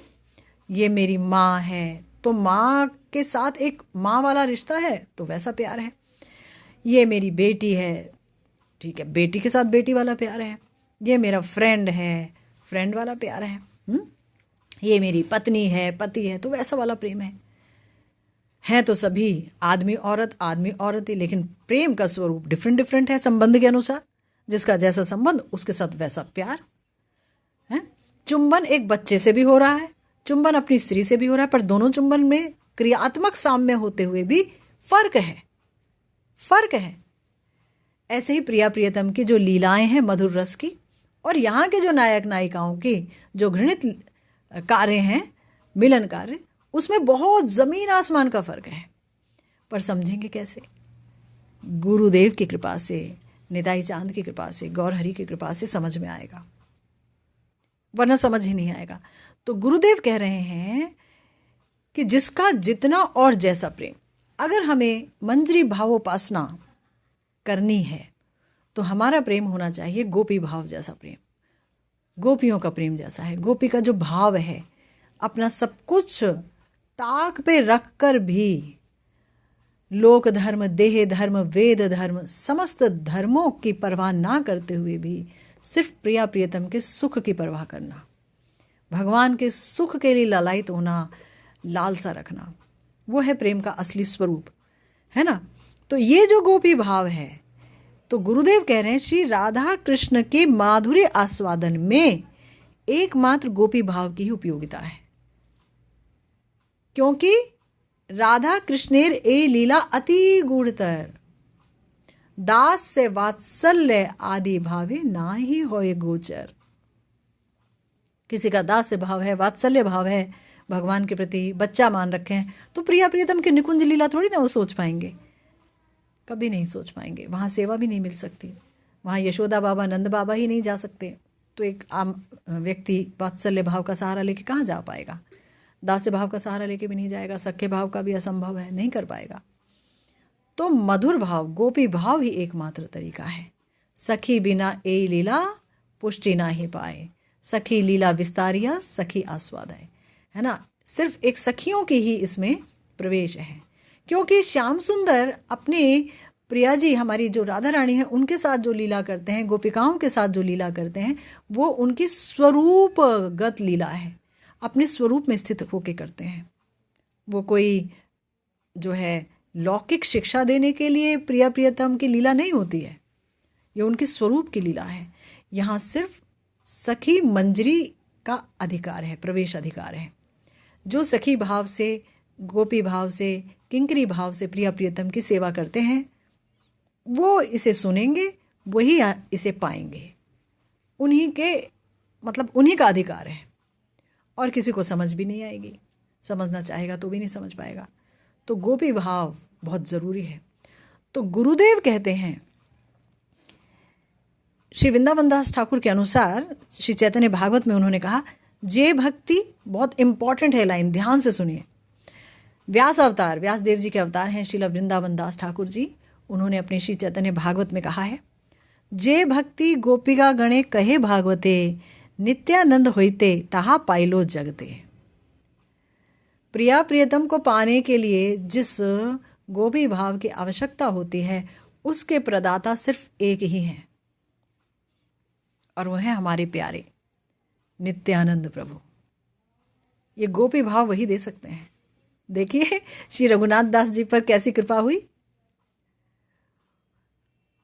ये मेरी माँ है तो माँ के साथ एक माँ वाला रिश्ता है तो वैसा प्यार है। ये मेरी बेटी है, ठीक है, बेटी के साथ बेटी वाला प्यार है। ये मेरा फ्रेंड है, फ्रेंड वाला प्यार है। ये मेरी पत्नी है, पति है, तो वैसा वाला प्रेम है तो सभी आदमी औरत ही, लेकिन प्रेम का स्वरूप डिफरेंट डिफरेंट है संबंध के अनुसार। जिसका जैसा संबंध उसके साथ वैसा प्यार है। चुंबन एक बच्चे से भी हो रहा है, चुंबन अपनी स्त्री से भी हो रहा है, पर दोनों चुंबन में क्रियात्मक साम्य होते हुए भी फर्क है। ऐसे ही प्रिया प्रियतम की जो लीलाएं हैं मधुर रस की, और यहाँ के जो नायक नायिकाओं की जो घृणित कार्य हैं, मिलन कार्य, उसमें बहुत जमीन आसमान का फर्क है। पर समझेंगे कैसे? गुरुदेव की कृपा से, निताई चांद की कृपा से, गौर हरि की कृपा से समझ में आएगा, वरना समझ ही नहीं आएगा। तो गुरुदेव कह रहे हैं कि जिसका जितना और जैसा प्रेम, अगर हमें मंजरी भावोपासना करनी है तो हमारा प्रेम होना चाहिए गोपी भाव जैसा प्रेम, गोपियों का प्रेम जैसा है। गोपी का जो भाव है, अपना सब कुछ ताक पे रख कर भी, लोक धर्म, देह धर्म, वेद धर्म, समस्त धर्मों की परवाह ना करते हुए भी सिर्फ प्रिया प्रियतम के सुख की परवाह करना, भगवान के सुख के लिए लालायित होना, लालसा रखना, वो है प्रेम का असली स्वरूप, है ना। तो ये जो गोपी भाव है, तो गुरुदेव कह रहे हैं श्री राधा कृष्ण के माधुर्य आस्वादन में एकमात्र गोपी भाव की ही उपयोगिता है, क्योंकि राधा कृष्णेर ए लीला अति गूढ़तर, दास से वात्सल्य आदि भावे ना ही होए गोचर। किसी का दास से भाव है, वात्सल्य भाव है, भगवान के प्रति बच्चा मान रखे हैं, तो प्रिया प्रियतम की निकुंज लीला थोड़ी ना वो सोच पाएंगे, कभी नहीं सोच पाएंगे। वहाँ सेवा भी नहीं मिल सकती, वहाँ यशोदा बाबा, नंद बाबा ही नहीं जा सकते, तो एक आम व्यक्ति वात्सल्य भाव का सहारा लेके कहाँ जा पाएगा? दास्य भाव का सहारा लेके भी नहीं जाएगा, सख्य भाव का भी असंभव है, नहीं कर पाएगा। तो मधुर भाव, गोपी भाव ही एकमात्र तरीका है। सखी बिना ए लीला पुष्टि ना ही पाए, सखी लीला विस्तारिया सखी आस्वादाय, है ना। सिर्फ एक सखियों की ही इसमें प्रवेश है, क्योंकि श्याम सुंदर अपनी प्रिया जी, हमारी जो राधा रानी है, उनके साथ जो लीला करते हैं, गोपिकाओं के साथ जो लीला करते हैं, वो उनकी स्वरूपगत लीला है, अपने स्वरूप में स्थित होके करते हैं। वो कोई जो है लौकिक शिक्षा देने के लिए प्रिया प्रियतम की लीला नहीं होती है, ये उनके स्वरूप की लीला है। यहाँ सिर्फ सखी मंजरी का अधिकार है, प्रवेश अधिकार है। जो सखी भाव से, गोपी भाव से, किंकरी भाव से प्रिया प्रियतम की सेवा करते हैं, वो इसे सुनेंगे, वही इसे पाएंगे। उन्हीं के मतलब उन्हीं का अधिकार है, और किसी को समझ भी नहीं आएगी, समझना चाहेगा तो भी नहीं समझ पाएगा। तो गोपी भाव बहुत ज़रूरी है। तो गुरुदेव कहते हैं, श्री वृंदावन दास ठाकुर के अनुसार श्री चैतन्य भागवत में उन्होंने कहा, जे भक्ति, बहुत इंपॉर्टेंट है लाइन, ध्यान से सुनिए। व्यास अवतार, व्यास देव जी के अवतार हैं श्रील वृंदावन दास ठाकुर जी, उन्होंने अपने श्री चैतन्य भागवत में कहा है, जे भक्ति गोपिका गणे कहे भागवते, नित्यानंद होइते ताहा पाइलो जगते। प्रिया प्रियतम को पाने के लिए जिस गोपी भाव की आवश्यकता होती है, उसके प्रदाता सिर्फ एक ही हैं, और वो है हमारे प्यारे नित्यानंद प्रभु। ये गोपी भाव वही दे सकते हैं। देखिए श्री रघुनाथ दास जी पर कैसी कृपा हुई।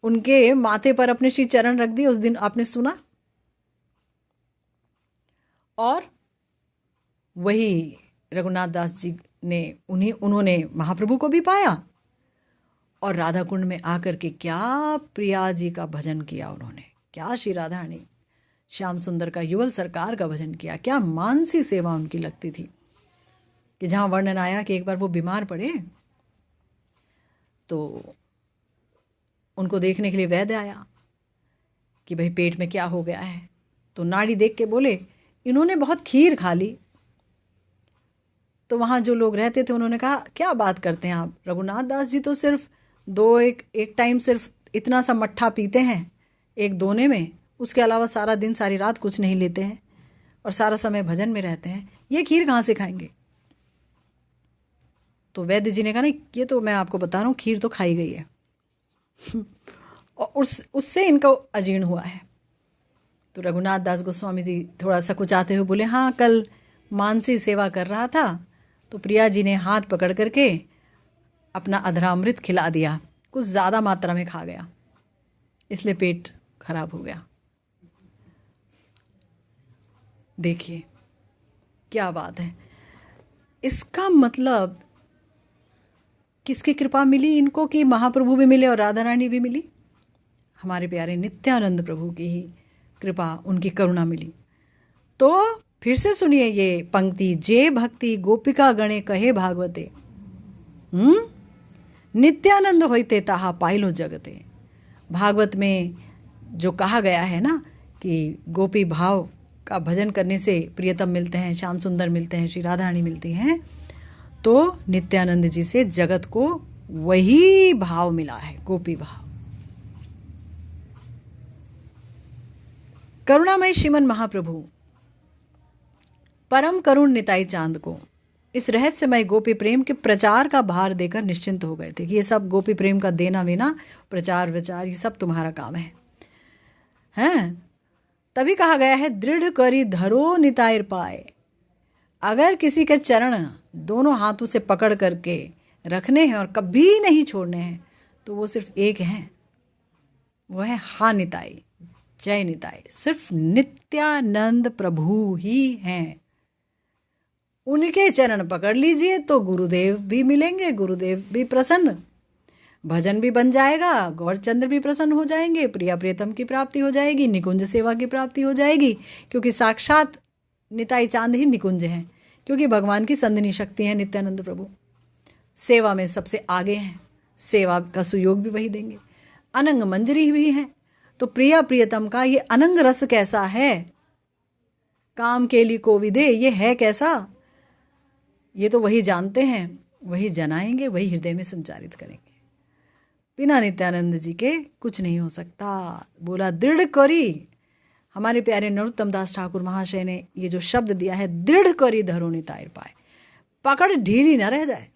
उनके माथे पर अपने श्री चरण रख दिए, उस दिन आपने सुना, और वही रघुनाथ दास जी ने उन्होंने महाप्रभु को भी पाया, और राधा कुंड में आकर के क्या प्रिया जी का भजन किया उन्होंने, क्या श्री राधा रानी श्याम सुंदर का, युगल सरकार का भजन किया। क्या मानसी सेवा उनकी लगती थी कि जहाँ वर्णन आया कि एक बार वो बीमार पड़े तो उनको देखने के लिए वैद्य आया कि भाई पेट में क्या हो गया है। तो नाड़ी देख के बोले इन्होंने बहुत खीर खा ली। तो वहाँ जो लोग रहते थे उन्होंने कहा क्या बात करते हैं आप, रघुनाथ दास जी तो सिर्फ एक टाइम सिर्फ इतना सा मट्ठा पीते हैं एक दोने में, उसके अलावा सारा दिन सारी रात कुछ नहीं लेते हैं और सारा समय भजन में रहते हैं, ये खीर कहाँ से खाएंगे। तो वैद्य जी ने कहा नहीं, ये तो मैं आपको बता रहा हूँ, खीर तो खाई गई है और उससे इनका अजीर्ण हुआ है। तो रघुनाथ दास गोस्वामी जी थोड़ा सा कुचाते हुए बोले हाँ, कल मानसी सेवा कर रहा था तो प्रिया जी ने हाथ पकड़ करके अपना अधरामृत खिला दिया, कुछ ज़्यादा मात्रा में खा गया, इसलिए पेट खराब हो गया। देखिए क्या बात है। इसका मतलब किसकी कृपा मिली इनको कि महाप्रभु भी मिले और राधा रानी भी मिली? हमारे प्यारे नित्यानंद प्रभु की ही कृपा, उनकी करुणा मिली। तो फिर से सुनिए ये पंक्ति, जे भक्ति गोपिका गणे कहे भागवते, नित्यानंद होइते ताहा पाइलो जगते। भागवत में जो कहा गया है ना कि गोपी भाव का भजन करने से प्रियतम मिलते हैं, श्याम सुंदर मिलते हैं, श्री राधा रानी मिलती हैं, तो नित्यानंद जी से जगत को वही भाव मिला है, गोपी भाव। करुणामय श्रीमन महाप्रभु परम करुण निताई चांद को इस रहस्यमय गोपी प्रेम के प्रचार का भार देकर निश्चिंत हो गए थे कि ये सब गोपी प्रेम का देना वेना, प्रचार विचार, ये सब तुम्हारा काम है। हैं? तभी कहा गया है दृढ़ करी धरो नितायर पाए। अगर किसी के चरण दोनों हाथों से पकड़ करके रखने हैं और कभी नहीं छोड़ने हैं तो वो सिर्फ एक हैं, वो है हा निताई, जय निताई। सिर्फ नित्यानंद प्रभु ही हैं। उनके चरण पकड़ लीजिए तो गुरुदेव भी मिलेंगे, गुरुदेव भी प्रसन्न, भजन भी बन जाएगा, गौरचंद्र भी प्रसन्न हो जाएंगे, प्रिया प्रियतम की प्राप्ति हो जाएगी, निकुंज सेवा की प्राप्ति हो जाएगी, क्योंकि साक्षात निताई चांद ही निकुंज हैं, क्योंकि भगवान की संधिनी शक्ति है नित्यानंद प्रभु। सेवा में सबसे आगे हैं, सेवा का सुयोग भी वही देंगे, अनंग मंजरी भी हैं। तो प्रिया प्रियतम का ये अनंग रस कैसा है, काम के लिए कोविदे, ये है कैसा, ये तो वही जानते हैं, वही जनाएंगे, वही हृदय में संचारित करेंगे। बिना नित्यानंद जी के कुछ नहीं हो सकता। बोला दृढ़ करी, हमारे प्यारे नरोत्तम दास ठाकुर महाशय ने ये जो शब्द दिया है, दृढ़ करी धरो नितायर पाए, पकड़ ढीली ना रह जाए।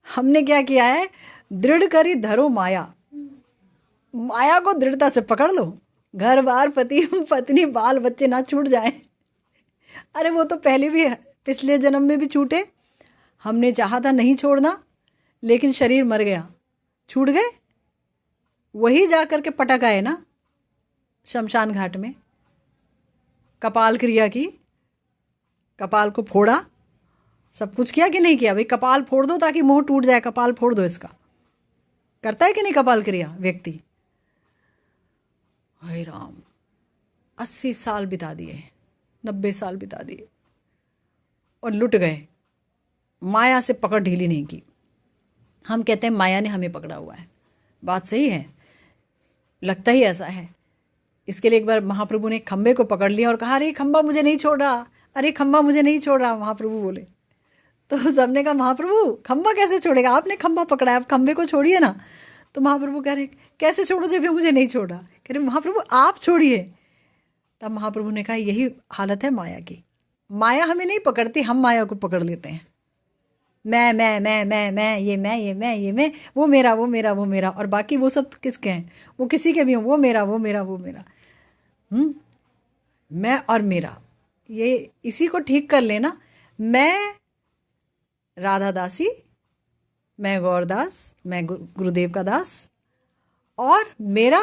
हमने क्या किया है, दृढ़ करी धरो माया, माया को दृढ़ता से पकड़ लो, घर बार पति पत्नी बाल बच्चे ना छूट जाए। अरे वो तो पहले भी पिछले जन्म में भी छूटे, हमने चाहा था नहीं छोड़ना लेकिन शरीर मर गया, छूट गए, वही जा कर के पटक आए ना शमशान घाट में। कपाल क्रिया की, कपाल को फोड़ा, सब कुछ किया कि नहीं किया? भाई कपाल फोड़ दो ताकि मोह टूट जाए, कपाल फोड़ दो इसका। करता है कि नहीं कपाल क्रिया व्यक्ति? हाय राम, 80 साल बिता दिए, 90 साल बिता दिए और लुट गए, माया से पकड़ ढीली नहीं की। हम कहते हैं माया ने हमें पकड़ा हुआ है, बात सही है, लगता ही ऐसा है। इसके लिए एक बार महाप्रभु ने खंबे को पकड़ लिया और कहा अरे खंबा मुझे नहीं छोड़ रहा, अरे खंबा मुझे नहीं छोड़ रहा। महाप्रभु बोले, तो सबने कहा महाप्रभु खंबा कैसे छोड़ेगा, आपने खंबा पकड़ा है, आप खंबे को छोड़िए ना। तो महाप्रभु कह रहे कैसे छोड़ो जब मुझे नहीं छोड़ा? कह रहे महाप्रभु आप छोड़िए। तब महाप्रभु ने कहा यही हालत है माया की, माया हमें नहीं पकड़ती, हम माया को पकड़ लेते हैं। मैं, ये मैं, वो मेरा, वो मेरा, वो मेरा, और बाकी वो सब किसके हैं? वो किसी के भी हों, वो मेरा, वो मेरा, वो मेरा। मैं और मेरा, ये इसी को ठीक कर लेना। मैं राधा दासी, मैं गौरदास, मैं गुरुदेव का दास, और मेरा,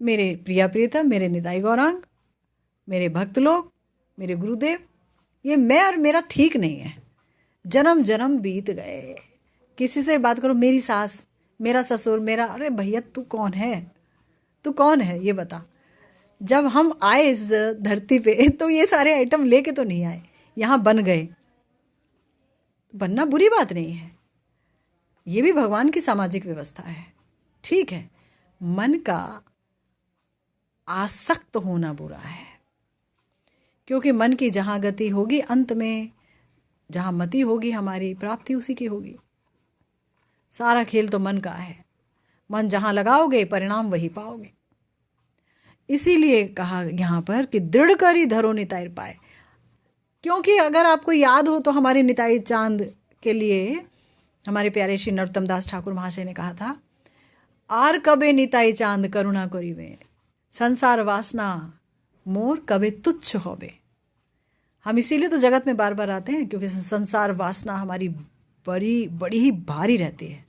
मेरे प्रिया प्रियतम, मेरे निताई गौरांग, मेरे भक्त लोग, मेरे गुरुदेव। ये मैं और मेरा ठीक नहीं है। जन्म जन्म बीत गए, किसी से बात करो, मेरी सास, मेरा ससुर, मेरा, अरे भैया तू कौन है? तू कौन है ये बता। जब हम आए इस धरती पे तो ये सारे आइटम लेके तो नहीं आए, यहाँ बन गए। बनना बुरी बात नहीं है, ये भी भगवान की सामाजिक व्यवस्था है, ठीक है। मन का आसक्त होना बुरा है, क्योंकि मन की जहाँ गति होगी अंत में, जहाँ मति होगी हमारी, प्राप्ति उसी की होगी। सारा खेल तो मन का है, मन जहाँ लगाओगे परिणाम वही पाओगे। इसीलिए कहा यहाँ पर कि दृढ़ करी धरो निताई पाए, क्योंकि अगर आपको याद हो तो हमारे निताई चांद के लिए हमारे प्यारे श्री नरोत्तम दास ठाकुर महाशय ने कहा था, आर कबे निताई चांद करुणा करीबे, संसार वासना मोर कबे तुच्छ होबे। हम इसीलिए तो जगत में बार बार आते हैं, क्योंकि संसार वासना हमारी बड़ी बड़ी ही भारी रहती है।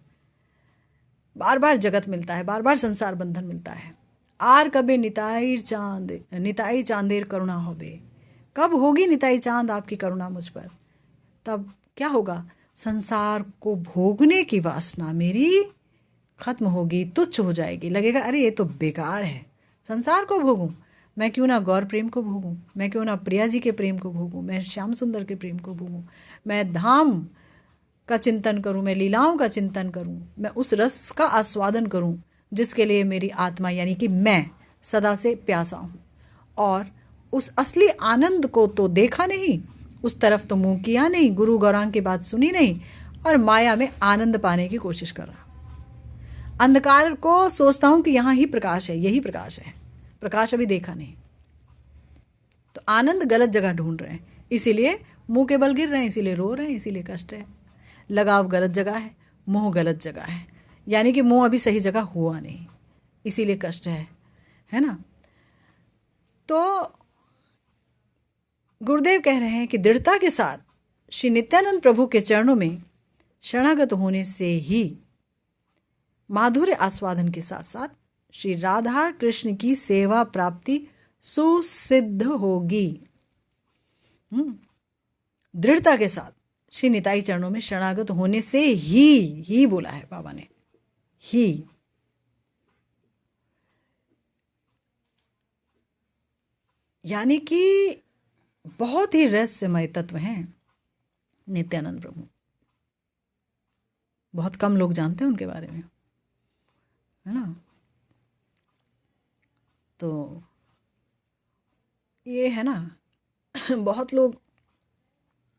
बार बार जगत मिलता है, बार बार संसार बंधन मिलता है। आर कबे निताई चांदेर करुणा होबे, कब होगी निताई चांद आपकी करुणा मुझ पर? तब क्या होगा? संसार को भोगने की वासना मेरी खत्म होगी, तुच्छ हो जाएगी। लगेगा अरे ये तो बेकार है, संसार को भोगूं, मैं क्यों ना गौर प्रेम को भोगूं, मैं क्यों ना प्रिया जी के प्रेम को भोगूं, मैं श्याम सुंदर के प्रेम को भोगूं, मैं धाम का चिंतन करूं, मैं लीलाओं का चिंतन करूं, मैं उस रस का आस्वादन करूं जिसके लिए मेरी आत्मा यानी कि मैं सदा से प्यासा हूं। और उस असली आनंद को तो देखा नहीं, उस तरफ तो मुंह किया नहीं, गुरु गौरांग की बात सुनी नहीं, और माया में आनंद पाने की कोशिश कर रहा। अंधकार को सोचता हूं कि यहाँ ही प्रकाश है, यही प्रकाश है, प्रकाश अभी देखा नहीं। तो आनंद गलत जगह ढूंढ रहे हैं, इसीलिए मुंह के बल गिर रहे हैं, इसीलिए रो रहे हैं, इसीलिए कष्ट है। लगाव गलत जगह है, मोह गलत जगह है, यानी कि मोह अभी सही जगह हुआ नहीं, इसीलिए कष्ट है ना। तो गुरुदेव कह रहे हैं कि दृढ़ता के साथ श्री नित्यानंद प्रभु के चरणों में शरणागत होने से ही माधुर्य आस्वादन के साथ साथ श्री राधा कृष्ण की सेवा प्राप्ति सुसिद्ध होगी। दृढ़ता के साथ श्री निताई चरणों में शरणागत होने से ही बोला है बाबा ने, ही। यानी कि बहुत ही रहस्यमय तत्व हैं नित्यानंद प्रभु, बहुत कम लोग जानते हैं उनके बारे में, है ना। तो ये है ना, बहुत लोग,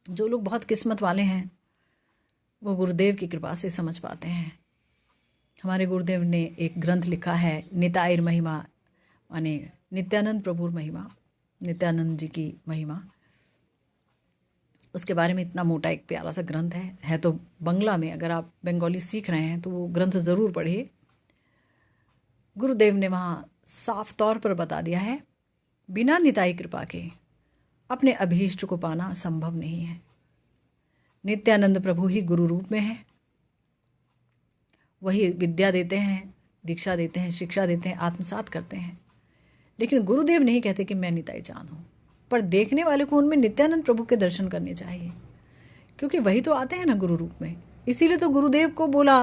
जो लोग बहुत किस्मत वाले हैं वो गुरुदेव की कृपा से समझ पाते हैं। हमारे गुरुदेव ने एक ग्रंथ लिखा है निताईर महिमा, माने नित्यानंद प्रभुर महिमा, नित्यानंद जी की महिमा। उसके बारे में इतना मोटा एक प्यारा सा ग्रंथ है तो बंगला में। अगर आप बंगाली सीख रहे हैं तो वो ग्रंथ ज़रूर पढ़िए। गुरुदेव ने वहाँ साफ तौर पर बता दिया है, बिना निताई कृपा के अपने अभीष्ट को पाना संभव नहीं है। नित्यानंद प्रभु ही गुरु रूप में है, वही विद्या देते हैं, दीक्षा देते हैं, शिक्षा देते हैं, आत्मसात करते हैं। लेकिन गुरुदेव नहीं कहते कि मैं निताई चांद हूँ, पर देखने वाले को उनमें नित्यानंद प्रभु के दर्शन करने चाहिए, क्योंकि वही तो आते हैं ना गुरु रूप में। इसीलिए तो गुरुदेव को बोला।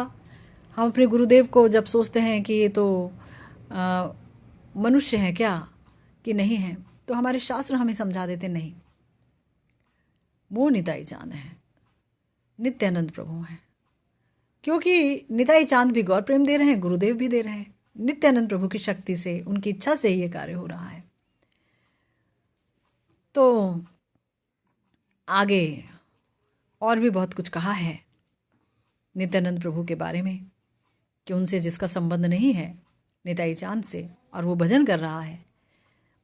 हम अपने गुरुदेव को जब सोचते हैं कि ये तो मनुष्य हैं क्या, कि नहीं है, तो हमारे शास्त्र हमें समझा देते नहीं, वो निताई चांद है, नित्यानंद प्रभु हैं। क्योंकि निताई चांद भी गौर प्रेम दे रहे हैं, गुरुदेव भी दे रहे हैं। नित्यानंद प्रभु की शक्ति से, उनकी इच्छा से ही ये कार्य हो रहा है। तो आगे और भी बहुत कुछ कहा है नित्यानंद प्रभु के बारे में, कि उनसे जिसका संबंध नहीं है निताई चांद से, और वो भजन कर रहा है,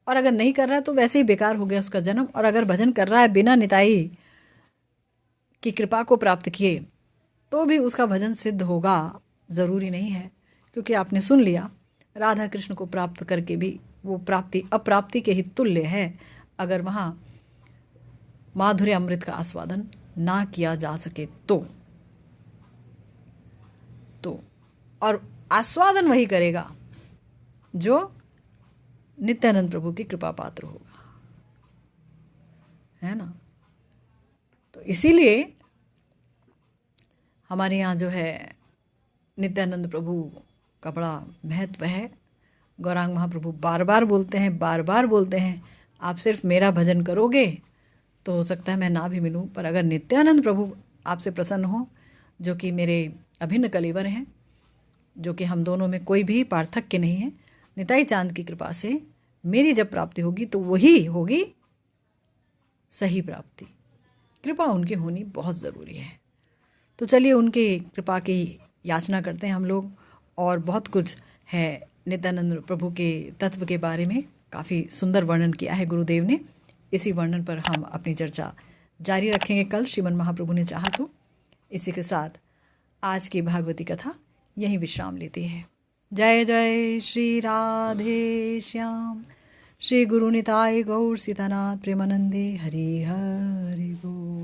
और अगर नहीं कर रहा है तो वैसे ही बेकार हो गया उसका जन्म, और अगर भजन कर रहा है बिना निताई की कृपा को प्राप्त किए तो भी उसका भजन सिद्ध होगा ज़रूरी नहीं है, क्योंकि आपने सुन लिया राधा कृष्ण को प्राप्त करके भी वो प्राप्ति अप्राप्ति के ही तुल्य है अगर वहाँ माधुर्य अमृत का आस्वादन ना किया जा सके तो और आस्वादन वही करेगा जो नित्यानंद प्रभु की कृपा पात्र होगा, है ना। तो इसीलिए हमारे यहाँ जो है नित्यानंद प्रभु का बड़ा महत्व है। गौरांग महाप्रभु बार बार बोलते हैं आप सिर्फ मेरा भजन करोगे तो हो सकता है मैं ना भी मिलूं, पर अगर नित्यानंद प्रभु आपसे प्रसन्न हो, जो कि मेरे अभिन्न कलेवर हैं, जो कि हम दोनों में कोई भी पार्थक्य नहीं है, निताई चांद की कृपा से मेरी जब प्राप्ति होगी तो वही होगी सही प्राप्ति। कृपा उनकी होनी बहुत ज़रूरी है। तो चलिए उनकी कृपा की याचना करते हैं हम लोग। और बहुत कुछ है नित्यानंद प्रभु के तत्व के बारे में, काफ़ी सुंदर वर्णन किया है गुरुदेव ने। इसी वर्णन पर हम अपनी चर्चा जारी रखेंगे कल, श्रीमन महाप्रभु ने चाहा तो। इसी के साथ आज की भागवती कथा यहीं विश्राम लेती है। जय जय श्री राधे श्याम, श्री गुरु निताय गौर सीतानाथ प्रेमानंदे, हरि हरि बोल।